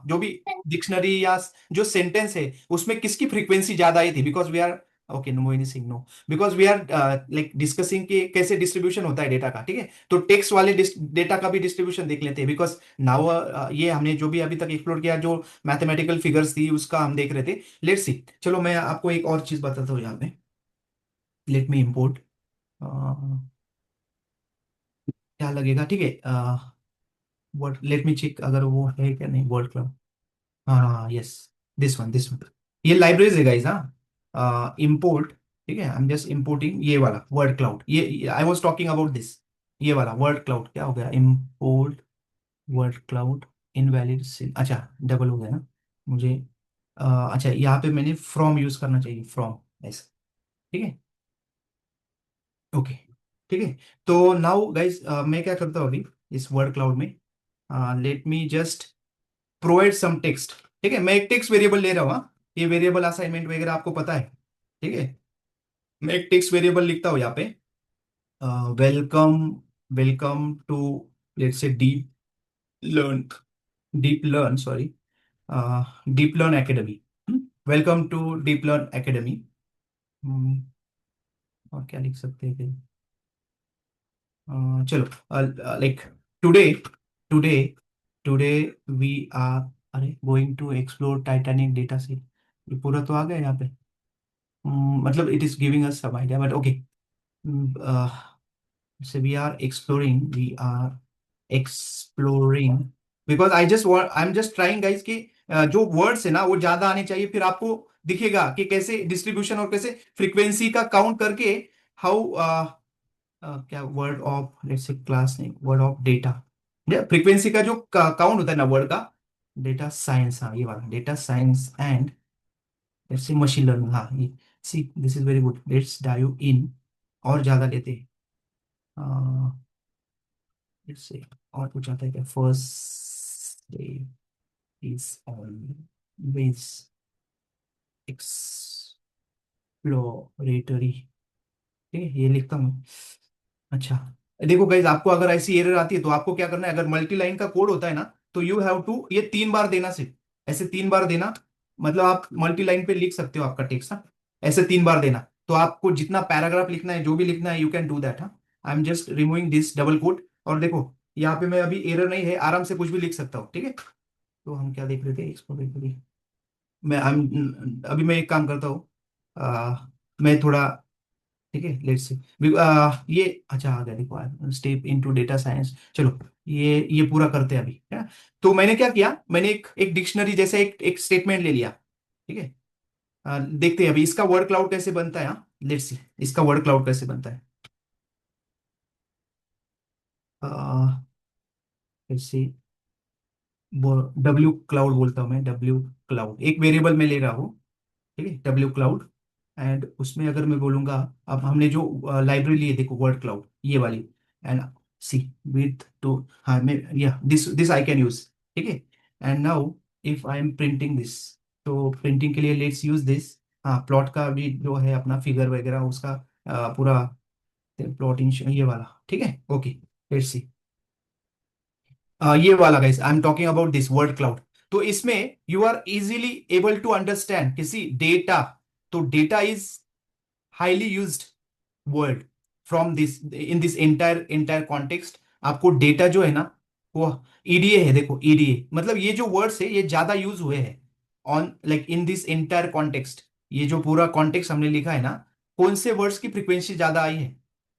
जो भी डिक्शनरी या जो सेंटेंस है उसमें किसकी फ्रीक्वेंसी ज्यादा आई थी, because we are okay, no anything, no, because we are like discussing कि कैसे डिस्ट्रीब्यूशन होता है डेटा का, ठीक है। तो टेक्स्ट वाले डेटा का भी डिस्ट्रीब्यूशन देख लेते हैं, बिकॉज नाउ ये हमने जो भी अभी तक एक्सप्लोर किया, जो मैथमेटिकल फिगर्स थी उसका हम देख रहे थे। लेट्स सी, चलो मैं आपको एक और चीज बताता हूँ यहाँ पे। लेट मी इम्पोर्ट, क्या लगेगा, ठीक है। वर्ड, लेट मी चेक अगर वो है क्या, नहीं, वर्ड क्लाउड, हाँ यस, दिस वन ये लाइब्रेरीज है गाइस, हाँ, इंपोर्ट, ठीक है। आई एम जस्ट इंपोर्टिंग ये वाला वर्ड क्लाउड, ये I was talking about this, ये वाला वर्ड क्लाउड क्या हो गया, इंपोर्ट वर्ड क्लाउड, इनवैलिड से, अच्छा डबल हो गया ना मुझे। अच्छा, यहाँ पे मैंने फ्रॉम यूज करना चाहिए, फ्रॉम, ऐसा, ठीक है, ओके, ठीक है। तो नाउ गाइस मैं क्या करता हूँ अभी इस वर्ड क्लाउड में, let me just provide some text, ठीक है। मैं एक टेक्स्ट वेरिएबल ले रहा हूँ, हाँ। ये वेरिएबल असाइनमेंट वगैरह आपको पता है, ठीक है। मैं एक टेक्स्ट वेरिएबल लिखता हूँ यहाँ पे, welcome, welcome to, let's say learn Deep Learn sorry Deep Learn Academy, welcome to Deep Learn Academy. और क्या लिख सकते हैं फिर? चलो, like today today today we are, अरे, going to explore Titanic data set, ये पूरा तो आ गया यहाँ पे। मतलब it is giving us some idea, but okay. so we are exploring because I'm just trying guys कि जो वर्ड्स है ना वो ज्यादा आने चाहिए, फिर आपको दिखेगा कि कैसे डिस्ट्रीब्यूशन और कैसे फ्रीक्वेंसी का काउंट करके हाउ क्या word of, let's say class नहीं, वर्ड ऑफ डेटा, फ्रीक्वेंसी का जो काउंट होता है ना वर्ड का, डेटा साइंस, हाँ ये वाला डेटा साइंस एंड लेट्स से मशीन लर्निंग, हाँ ये, see this is very good, let's dive in और ज्यादा लेते हैं। लेट्स से और पूछा था क्या, first day is always exploratory, ठीक है, ये लिखता हूँ। अच्छा, देखो गाइज, आपको अगर ऐसी एरर आती है तो आपको क्या करना है, अगर मल्टी लाइन का कोड होता है ना, तो यू हैव टू ये 3 बार देना, सिर्फ ऐसे 3 बार देना। मतलब आप मल्टी लाइन पे लिख सकते हो आपका टेक्स्ट ना, ऐसे 3 बार देना, तो आपको जितना पैराग्राफ लिखना है, जो भी लिखना है, यू कैन डू दैट। हाँ, I am just removing this double quote. और देखो यहाँ पे मैं अभी एरर नहीं है, आराम से कुछ भी लिख सकता हूँ, ठीक है। तो हम क्या देख रहे थे इसको मैं अभी मैं एक काम करता हूँ, मैं थोड़ा, ठीक है, लेट्स सी। ये अच्छा आ गया, देखो स्टेप इनटू डेटा साइंस। चलो ये पूरा करते हैं अभी, है ना। तो मैंने क्या किया, मैंने एक एक डिक्शनरी जैसे एक स्टेटमेंट ले लिया, ठीक है। देखते हैं अभी इसका वर्ड क्लाउड कैसे बनता है। हाँ, लेट्स सी इसका वर्ड क्लाउड कैसे बनता है। लेट्स सी, डब्ल्यू क्लाउड बोलता हूँ मैं, डब्ल्यू क्लाउड एक वेरिएबल में ले रहा हूँ, ठीक है, डब्ल्यू क्लाउड। एंड उसमें अगर मैं बोलूंगा, अब हमने जो लाइब्रेरी ली है, देखो वर्ड क्लाउड ये वाली, एंड सी विथ टू, हाँ मैं, या this this I can use, ठीक है। And now if I M printing this, तो प्रिंटिंग के लिए लेट्स यूज दिस। हाँ, प्लॉट का भी जो है अपना फिगर वगैरह उसका पूरा प्लॉटिंग ये वाला, ठीक है, ओके। लेट्स सी, ये वाला guys, I am talking about this word cloud. तो इसमें you are easily able to understand किसी डेटा, तो data is highly used word from this, in this entire context. आपको डेटा जो है ना, वो ईडीए है, देखो ईडीए मतलब ये जो वर्ड्स है ये ज्यादा यूज हुए हैं on like in this entire context. ये जो पूरा कॉन्टेक्स्ट हमने लिखा है ना, कौन से वर्ड्स की फ्रीक्वेंसी ज्यादा आई है,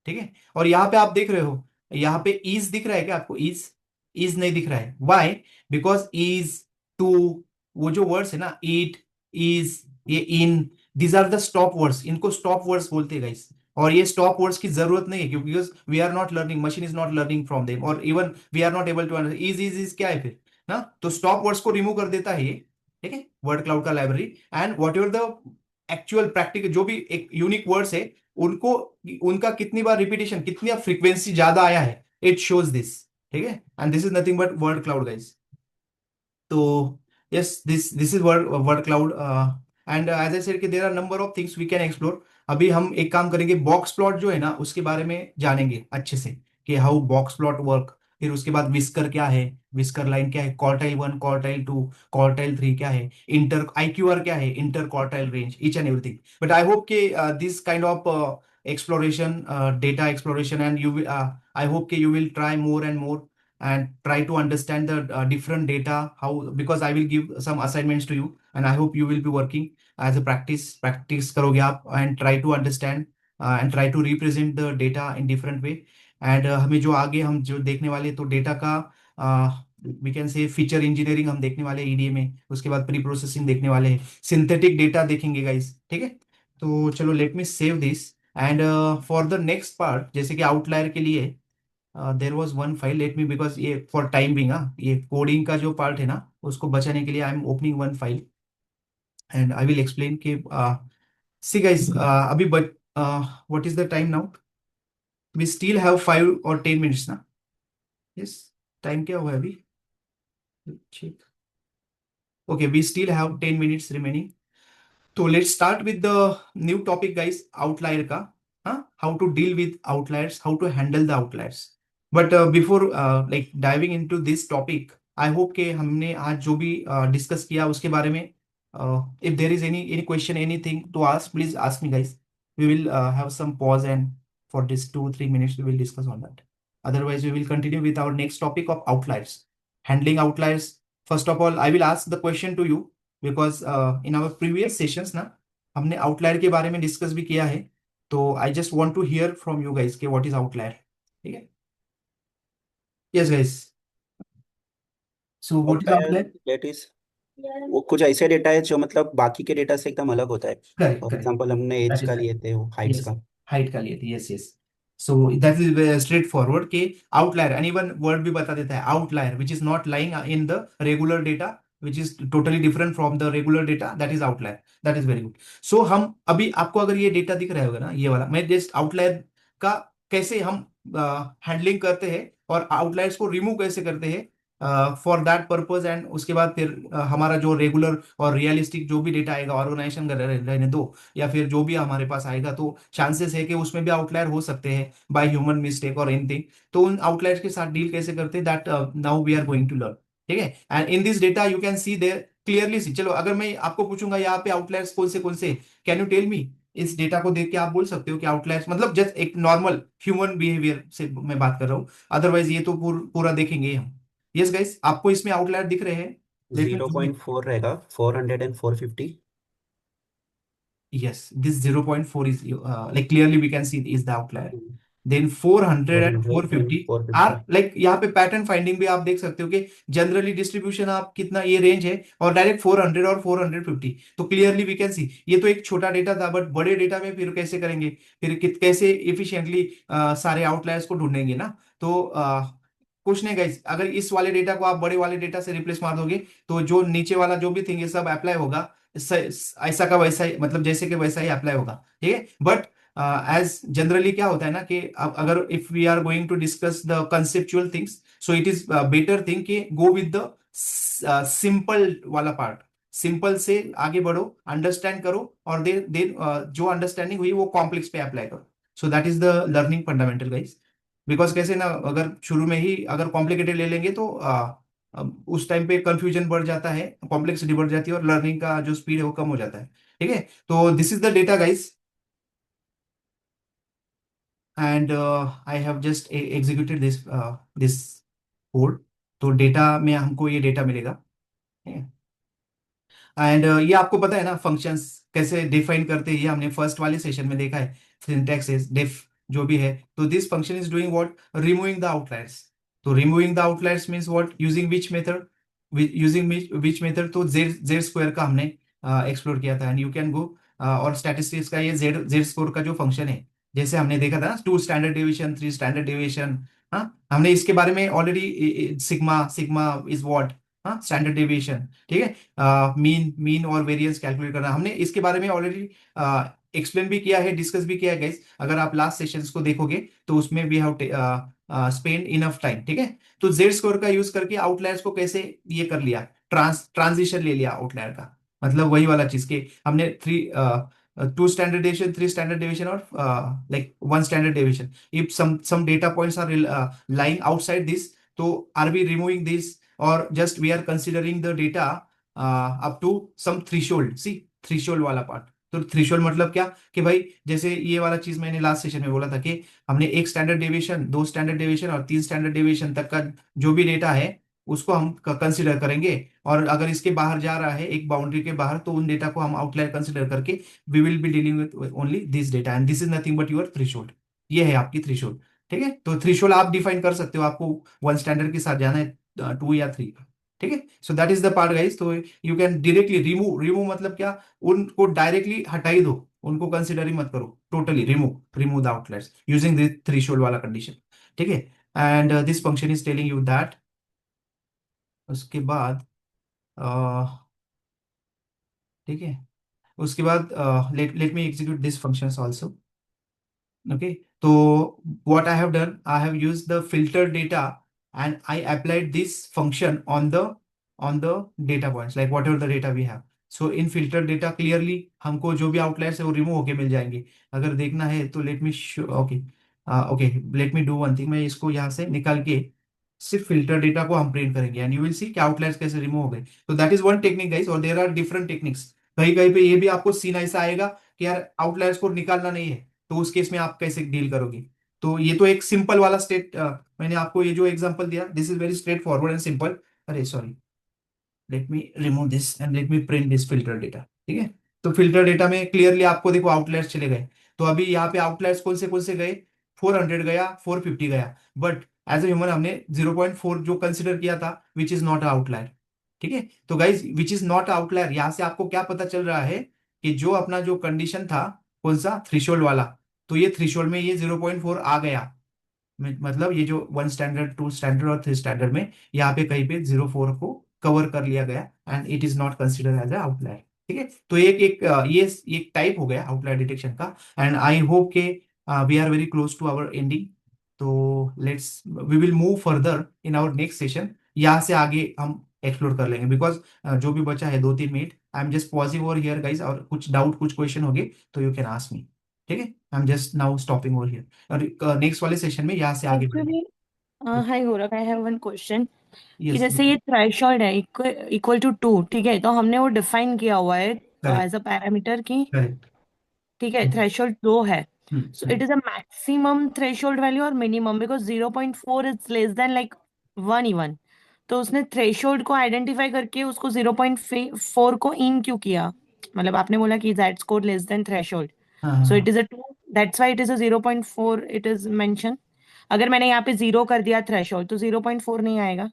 ठीक है। और यहाँ पे आप देख रहे हो, यहाँ पे इज दिख रहा है क्या आपको, इज नहीं दिख रहा है, वाई, बिकॉज इज, टू, वो जो वर्ड्स है ना, इट, इज, ये इन, these are the stop words, इनको स्टॉप वर्ड्स बोलते हैं गाइस। और ये स्टॉप वर्ड्स की जरूरत नहीं है, क्योंकि we are not learning, machine is not learning from them, और even we are not able to understand is क्या है फिर ना। तो स्टॉप वर्ड्स को रिमूव कर देता है ये, ठीक है, वर्ड क्लाउड का library. And what ever the actual practical जो भी एक यूनिक वर्ड्स है, उनको, उनका कितनी बार रिपीटेशन, कितनी फ्रीक्वेंसी ज्यादा आया है, इट शोज दिस, ठीक है। And this is nothing but word cloud guys. तो yes, this is word cloud, and as I said कि there are number of things we can explore। अभी हम एक काम करेंगे, बॉक्स प्लॉट जो है ना उसके बारे में जानेंगे अच्छे से, कि हाउ बॉक्स प्लॉट वर्क। फिर उसके बाद विस्कर क्या है, विस्कर लाइन क्या है, क्वार्टाइल 1, क्वार्टाइल 2, क्वार्टाइल 3 क्या है, इंटर आईक्यूआर क्या है, inter quartile range, each and everything. But I hope कि this kind of exploration, data exploration, and I hope कि you will try more and more and try to understand the different data, how, because I will give some assignments to you, and I hope you will be working as a practice करोगे आप, and try to understand and try to represent the data in different way। and हमें जो आगे हम जो देखने वाले, तो डेटा का we can say feature engineering हम देखने वाले ईडीए में, उसके बाद प्री प्रोसेसिंग देखने वाले हैं, सिंथेटिक डेटा देखेंगे गाइस, ठीक है। तो चलो let me save this. And for the next part, जैसे कि आउटलायर के लिए there was one file, let me, because ये फॉर टाइम बिंग, ये कोडिंग का जो पार्ट है ना उसको बचाने के लिए I am opening one file, and I will explain कि सी गाइस, अभी but what is the time now, we still have 5 or 10 minutes ना। यस, टाइम क्या हुआ है अभी, check, okay, we still have 10 minutes remaining. तो let's start with the new topic guys, outlier का। हाँ, how to deal with outliers, how to handle the outliers. But before like diving into this topic, I hope के हमने आज जो भी discuss किया उसके बारे में, if there is any question, anything to ask, please ask me guys. We will have some pause, and for this 2-3 minutes we will discuss on that, otherwise we will continue with our next topic of outliers, handling outliers। first of all I will ask the question to you, because in our previous sessions ना हमने outlier के बारे में discuss भी किया है, तो I just want to hear from you guys के व्हाट इज आउटलायर, ठीक है। Yes guys, so what is outlier outlier. That is वो कुछ ऐसे डेटा है जो मतलब बाकी के डेटा से एकदम अलग होता है। करेक्ट फॉर करेक्ट, एग्जांपल हमने एज दैट इज का राइट। लिए थे, वो हाइट्स यस, का। हाइट का लिए थे, yes yes. So that is straight forward के आउटलायर, एंड इवन वर्ड भी बता देता है, outlier which is not lying in the regular data, which is totally different from the regular data, that is outlier। that is very good। so हम अभी आपको अगर ये डेटा दिख रहा होगा ना, ये वाला, मैं जस्ट आउटलायर का कैसे हम हैंडलिंग करते हैं और आउटलायर्स को रिमूव कैसे करते हैं फॉर दैट पर्पज, एंड उसके बाद फिर हमारा जो रेगुलर और रियलिस्टिक जो भी डेटा आएगा ऑर्गेनाइजेशन का रहने दो, या फिर जो भी हमारे पास आएगा, तो चांसेस है कि उसमें भी आउटलायर हो सकते हैं बाय ह्यूमन मिस्टेक और एनीथिंग। तो उन आउटलायर्स के साथ डील कैसे करते हैं, that now we are going to learn, ठीक है। And in this data you can see there clearly see. चलो अगर मैं आपको पूछूंगा यहाँ पे आउटलायर्स कौन से, कैन यू टेल मी इस डेटा को देख के आप बोल सकते हो कि आउटलायर्स मतलब जस्ट एक नॉर्मल ह्यूमन बिहेवियर से मैं बात कर रहा हूँ, अदरवाइज ये तो पूरा देखेंगे हम। यस गाइस, आपको इसमें आउटलायर दिख रहे हैं? लेट मी 0.4 रहेगा, 400 and 450. yes, this 0.4 is like clearly we can see is the outlier. Hmm. Then 400 and 400 450 and 450. are like यहाँ पे पैटर्न फाइंडिंग भी आप देख सकते हो कि जनरली डिस्ट्रीब्यूशन आप कितना ये रेंज है और डायरेक्ट 400 और 450, तो क्लियरली वी कैन सी ये तो एक छोटा डेटा था, बट बड़े डेटा में फिर कैसे करेंगे, फिर कैसे इफिशिएंटली सारे आउटलायर्स को ढूंढेंगे ना। तो कुछ नहीं गाइस, अगर इस वाले डेटा को आप बड़े वाले डेटा से रिप्लेस मार दोगे तो जो नीचे वाला जो भी थिंग ये सब अप्लाई होगा, ऐसा का वैसा ही, मतलब जैसे कि वैसा ही अप्लाई होगा, ठीक है। बट एज जनरली क्या होता है ना कि अगर if we are going to discuss the conceptual things, so it is better thing कि गो विद द सिंपल वाला पार्ट। सिंपल से आगे बढ़ो, अंडरस्टैंड करो, और दे जो अंडरस्टैंडिंग हुई वो कॉम्प्लेक्स पे अप्लाई करो। सो that is the learning fundamental guys. Because कैसे ना, अगर शुरू में ही अगर कॉम्प्लिकेटेड ले लेंगे तो अब उस टाइम पे कंफ्यूजन बढ़ जाता है, कॉम्प्लेक्सिटी बढ़ जाती है, और लर्निंग का जो स्पीड है वो कम हो जाता है, ठीक है। तो this is the data guys, and I have just executed this code. तो डेटा में हमको ये डेटा मिलेगा, ठीक है। एंड ये आपको पता है ना फंक्शंस कैसे डिफाइन करते हैं, ये हमने फर्स्ट वाले सेशन में देखा है। सिंटैक्स इज डिफ जो भी है, तो this function is doing what, removing the outliers. तो removing the outliers means what, using which method, using which method, तो जेड जेड स्क्वायर का हमने एक्सप्लोर किया था। एंड यू कैन गो और स्टैटिस्टिक्स का ये जेड जेड स्कोर का जो फंक्शन है, जैसे हमने देखा था ना 2 स्टैंडर्ड डेविएशन 3 स्टैंडर्ड डेविएशन, हाँ हमने इसके बारे में already, sigma sigma is what, हाँ स्टैंडर्ड डेविएशन, ठीक है। मीन मीन और वेरिएंस कैलकुलेट करना, हमने इसके बारे में ऑलरेडी एक्सप्लेन भी किया है, डिस्कस भी किया है गाइस। अगर आप लास्ट सेशंस को देखोगे तो उसमें we have spend enough time, ठीक है। तो जेड स्कोर का यूज करके आउटलायर्स को कैसे ये कर लिया, ट्रांजिशन ले लिया आउटलायर का, मतलब वही वाला चीज के हमने 2 स्टैंडर्ड डेविएशन 3 स्टैंडर्ड डेविएशन और like 1 standard deviation, if some data points are lying outside this, तो are we removing this, or just we are considering the data up to some threshold, see threshold वाला part. तो threshold मतलब क्या कि भाई जैसे ये वाला चीज मैंने लास्ट सेशन में बोला था कि हमने 1 स्टैंडर्ड डेविएशन 2 स्टैंडर्ड डेविएशन और 3 स्टैंडर्ड डेविएशन तक का जो भी डेटा है उसको हम कंसिडर करेंगे, और अगर इसके बाहर जा रहा है एक बाउंड्री के बाहर, तो उन डेटा को हम आउटलायर कंसिडर करके we will be dealing with only this data, and this is nothing but your threshold. ये है आपकी थ्रेशोल्ड, ठीक है। तो थ्रेशोल्ड आप डिफाइन कर सकते हो, आपको 1 स्टैंडर्ड के साथ जाना है 2 या 3, ठीक है। So that is the part guys. तो you can directly remove, remove मतलब क्या, उनको डायरेक्टली हटा ही दो, उनको कंसिडर ही मत करो, totally remove, remove the outliers using this threshold वाला कंडीशन, ठीक है। And this function is telling you that. उसके बाद ठीक है, उसके बाद let me execute this functions also, okay। So what I have done, I have used the filter data and I applied this function on the data points, like whatever the data we have। So in filter data clearly हमको जो भी outliers है वो remove होके मिल जाएंगे। अगर देखना है तो let me okay, okay let me do one thing, मैं इसको यहाँ से निकाल के सिर्फ फिल्टर डेटा को हम प्रिंट करेंगे, एंड यू विल सी कि आउटलायर्स कैसे रिमूव हो गए। तो that is one technique guys, और देयर आर डिफरेंट टेक्निक्स। कहीं कहीं पे ये भी आपको सीन ऐसा आएगा कि यार आउटलायर्स को निकालना नहीं है, तो उस केस में आप कैसे डील करोगे। तो ये तो एक सिंपल वाला स्टेट, मैंने आपको ये जो एग्जांपल दिया, this is very straightforward and simple. अरे sorry, let me remove this and let me print this filter data, ठीक है। तो फिल्टर डेटा में क्लियरली आपको देखो आउटलायर्स चले गए, तो अभी यहाँ पे आउटलायर्स कौन से गए, 400 गया, 450 गया, बट एज ए ह्यूमन हमने 0.4 जो कंसिडर किया था विच इज नॉट आउटलायर, ठीक है। तो guys which is not outlier, यहाँ से आपको क्या पता चल रहा है कि जो अपना जो कंडीशन था कौन सा, थ्रेशोल्ड वाला, तो ये थ्रेशोल्ड में ये 0.4 आ गया, मतलब ये जो 1 स्टैंडर्ड 2 स्टैंडर्ड और 3 स्टैंडर्ड में यहाँ पे कहीं पे 0.4 को कवर कर लिया गया, and it is not considered as a outlier, ठीक है। तो एक एक ये एक टाइप हो गया आउटलायर डिटेक्शन का, एंड आई होप के we are very close to our ending. तो let's we will move further in our next session, यहाँ से आगे हम एक्सप्लोर कर लेंगे, बिकॉज जो भी बचा है 2-3 minute, I am just pausing over here guys, और कुछ डाउट कुछ क्वेश्चन होगे तो यू कैन आस्क मी, ठीक है। आई am just now stopping over here, और नेक्स्ट वाले सेशन में यहाँ से आगे बढ़ेंगे। Actually, hi Gorak, I have one question कि यस, जैसे ये थ्रेशोल्ड है इक्वल टू 2, ठीक है, तो हमने वो डिफाइन किया हुआ है करेक्ट एज अ पैरामीटर की करेक्ट ठीक है, थ्रेशोल्ड 2 है, so hmm it is a maximum threshold value और minimum, because 0.4 is less than like 1 even. तो उसने थ्रेशोल्ड को आइडेंटिफाई करके उसको 0.4 को इन क्यों किया? मतलब आपने बोला कि z score less than threshold, हाँ so हाँ it is a 2, that's why it is a 0.4 it is mentioned. अगर मैंने यहाँ पे 0 कर दिया थ्रेशोल्ड तो 0.4 नहीं आएगा।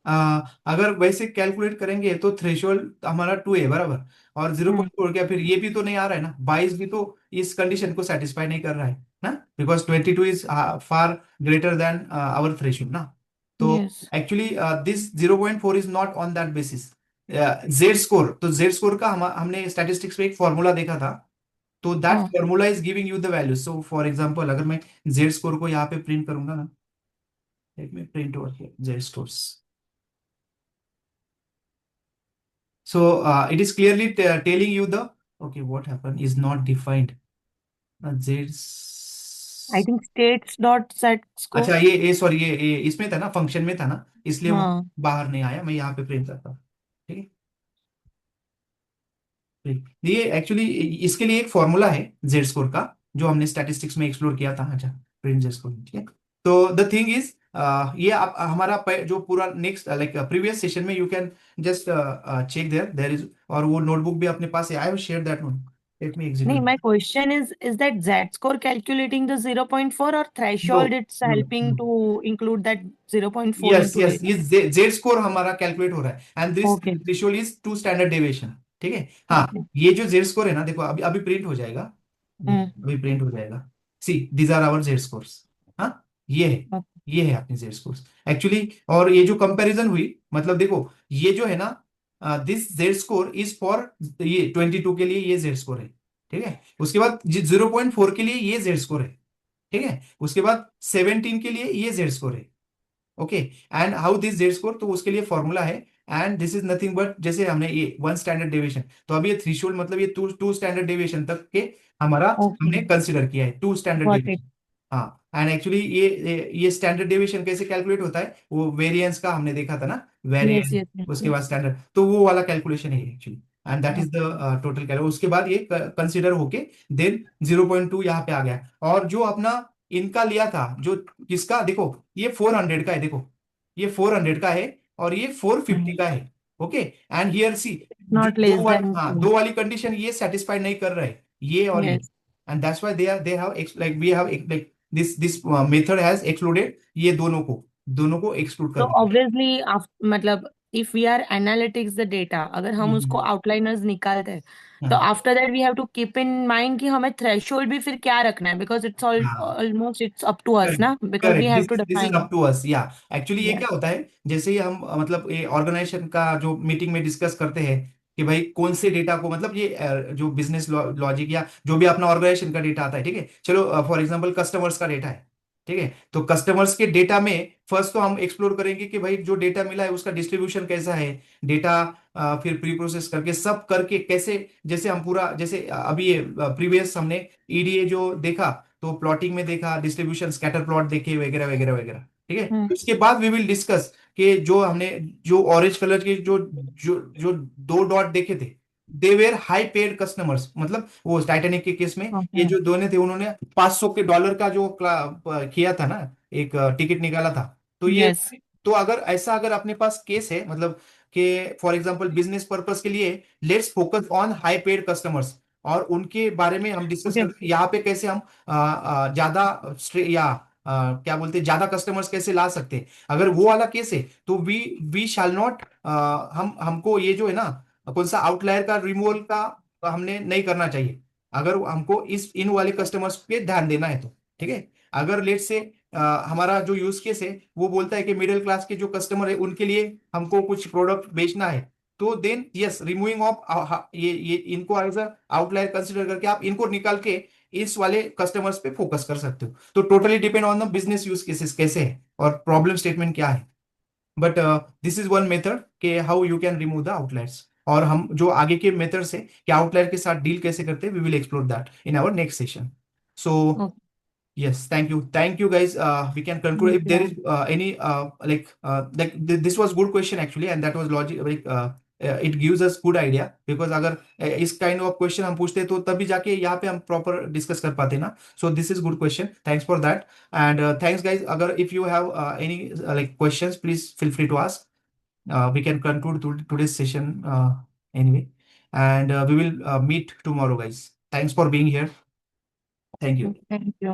अगर वैसे कैलकुलेट करेंगे तो थ्रेशोल्ड हमारा 2 है बराबर, और 0.4 क्या, फिर ये भी तो नहीं आ रहा है ना, 22 भी तो इस कंडीशन को सेटिस्फाई नहीं कर रहा है ना, because 22 is far greater than our threshold ना। तो yes, actually this 0.4 is not on that basis. Z score, तो जेड स्कोर का हमने स्टैटिस्टिक्स में एक फॉर्मूला देखा था, तो दैट हाँ formula is giving you the value. So for example अगर मैं जेड स्कोर को यहाँ पे प्रिंट करूंगा ना, एक में print over Z scores, so it is clearly telling you the, okay, what happened is not defined. There's, I think states dot set अच्छा स्कोर। ये सॉरी, ये इसमें था ना, फंक्शन में था ना, इसलिए वो हाँ बाहर नहीं आया। मैं यहाँ पे प्रिंट करता हूँ, ठीक है। ये एक्चुअली इसके लिए एक फॉर्मूला है जेड स्कोर का, जो हमने स्टैटिस्टिक्स में एक्सप्लोर किया था। अच्छा, प्रिंट जेड स्कोर, ठीक है। तो द थिंग इज, ये आप हमारा जो पूरा नेक्स्ट लाइक प्रीवियस सेशन में, you can just check there there is, और वो नोटबुक भी अपने पास है। I have share that one, let me नहीं, execute. my question is that Z score calculating the 0.4 or no threshold it's no helping no, to include that 0.4 yes into yes, data? ये Z score हमारा calculate हो रहा है, and this Okay, threshold is 2 standard deviation, ठीक है। okay. हाँ, ये जो जेड स्कोर है ना, देखो अभी अभी प्रिंट हो जाएगा, Hmm. अभी प्रिंट हो जाएगा। See these are our Z scores. हाँ, ये है, Okay. ये है अपने जेड स्कोर्स एक्चुअली। और ये जो कंपैरिजन हुई, मतलब देखो ये जो है ना, this Z score is for ये 22 के लिए ये जेड स्कोर है, ठीक है। उसके बाद 0.4 के लिए ये जेड स्कोर है, ठीक है। उसके बाद 17 के लिए ये जेड स्कोर है, okay. And how this Z score, तो उसके लिए फॉर्मूला है, and this is nothing but, जैसे हमने ये 1 स्टैंडर्ड डेविएशन, तो अभी ये थ्रेशोल्ड मतलब ये टू स्टैंडर्ड डेविएशन तक के हमारा Okay. हमने कंसिडर किया है, 2 स्टैंडर्ड Got it. डेविएशन। हाँ, एंड एक्चुअली ये स्टैंडर्ड डेविएशन कैसे कैलकुलेट होता है, वो वेरिएंस का हमने देखा था ना, Yes, वेरिएंस, yes, yes, उसके बाद yes. स्टैंडर्ड, तो वो वाला कैलकुलेशन है actually, and that is Okay. The total calculation. उसके बाद ये कंसिडर होके देन 0.2 यहाँ पे आ गया। और जो अपना इनका लिया था, जो किसका, देखो ये 400 का है, देखो ये 400 का है, और ये 450 का है, ओके। एंड हियर सी, जो Not less than हाँ, 2. दो वाली कंडीशन ये सेटिस्फाई नहीं कर रहे, ये और ये, Yes. And that's why they have like we have like this method has excluded ये दोनों को एक्सक्लूड कर So दिया। obviously, मतलब if we are analytics the data, अगर हम उसको outliners निकालते हैं, तो हाँ after that we have to keep in mind कि हमें threshold भी फिर क्या रखना है, because it's all हाँ, almost it's up to us correct ना, because we correct, have to this is define. Up to us, या एक्चुअली ये Yes. क्या होता है, जैसे ही हम मतलब ये ऑर्गेनाइजेशन का जो मीटिंग में डिस्कस करते हैं कि भाई कौन से डेटा को, मतलब ये जो बिजनेस लॉजिक या जो भी अपना ऑर्गेनाइजेशन का डेटा आता है, ठीक है, चलो फॉर एग्जांपल कस्टमर्स का डेटा है, ठीक है। तो कस्टमर्स के डेटा में फर्स्ट तो हम एक्सप्लोर करेंगे कि भाई जो डेटा मिला है उसका डिस्ट्रीब्यूशन कैसा है, डेटा फिर प्री प्रोसेस करके सब करके कैसे, जैसे हम पूरा, जैसे अभी ये प्रीवियस हमने ईडीए जो देखा, तो प्लॉटिंग में देखा, डिस्ट्रीब्यूशन स्कैटर प्लॉट देखे, वगैरह वगैरह वगैरह, ठीक है। Hmm. उसके बाद वी विल डिस्कस कि जो हमने जो ऑरेंज कलर के जो 2 डॉट देखे थे, they were high paid customers, मतलब वो टाइटैनिक के केस में ये Okay. जो दोनों थे, उन्होंने $500 का जो किया था ना, एक टिकट निकाला था। तो ये, Yes. तो अगर ऐसा अगर अपने पास केस है, मतलब कि फॉर एग्जांपल बिजनेस पर्पस के लिए let's focus on high paid customers, और उनके बारे में हम डिस्कस Okay. करते हैं यहाँ पे कैसे हम ज्यादा या क्या बोलते हैं, ज्यादा कस्टमर्स कैसे ला सकते हैं। अगर वो वाला केस है तो वी शैल नॉट, हमको ये जो है ना, कौन सा आउटलायर का रिमूवल का हमने नहीं करना चाहिए, अगर हमको इस इन वाले कस्टमर्स पे ध्यान देना है तो, ठीक है। अगर लेट से हमारा जो यूज केस है वो बोलता है कि मिडिल क्लास के जो कस्टमर है उनके लिए हमको कुछ प्रोडक्ट बेचना है, तो देन यस, रिमूविंग ऑफ ये इनको एज अ आउटलायर कंसिडर करके आप इनको निकाल के इस वाले कस्टमर्स पे फोकस कर सकते हो। तो totally depend on the business use cases कैसे है और प्रॉब्लम स्टेटमेंट क्या है, but this is one method के how you can remove the outliers. और हम जो आगे के मेथड्स है कि आउटलायर के साथ डील कैसे करते हैं, we will explore that in our next session. So Okay. yes, thank you guys. We can conclude if there is any like this was good question actually, and that was logic, like it gives us good idea, because अगर इस kind of question हम पूछते तो तभी जाके यहाँ पे हम प्रॉपर डिस्कस कर पाते ना. So this is good question, thanks for that. And thanks guys. अगर if you have any like questions, please feel free to ask. We can conclude today's session anyway, and we will meet tomorrow, guys. Thanks for being here. Thank you. Thank you.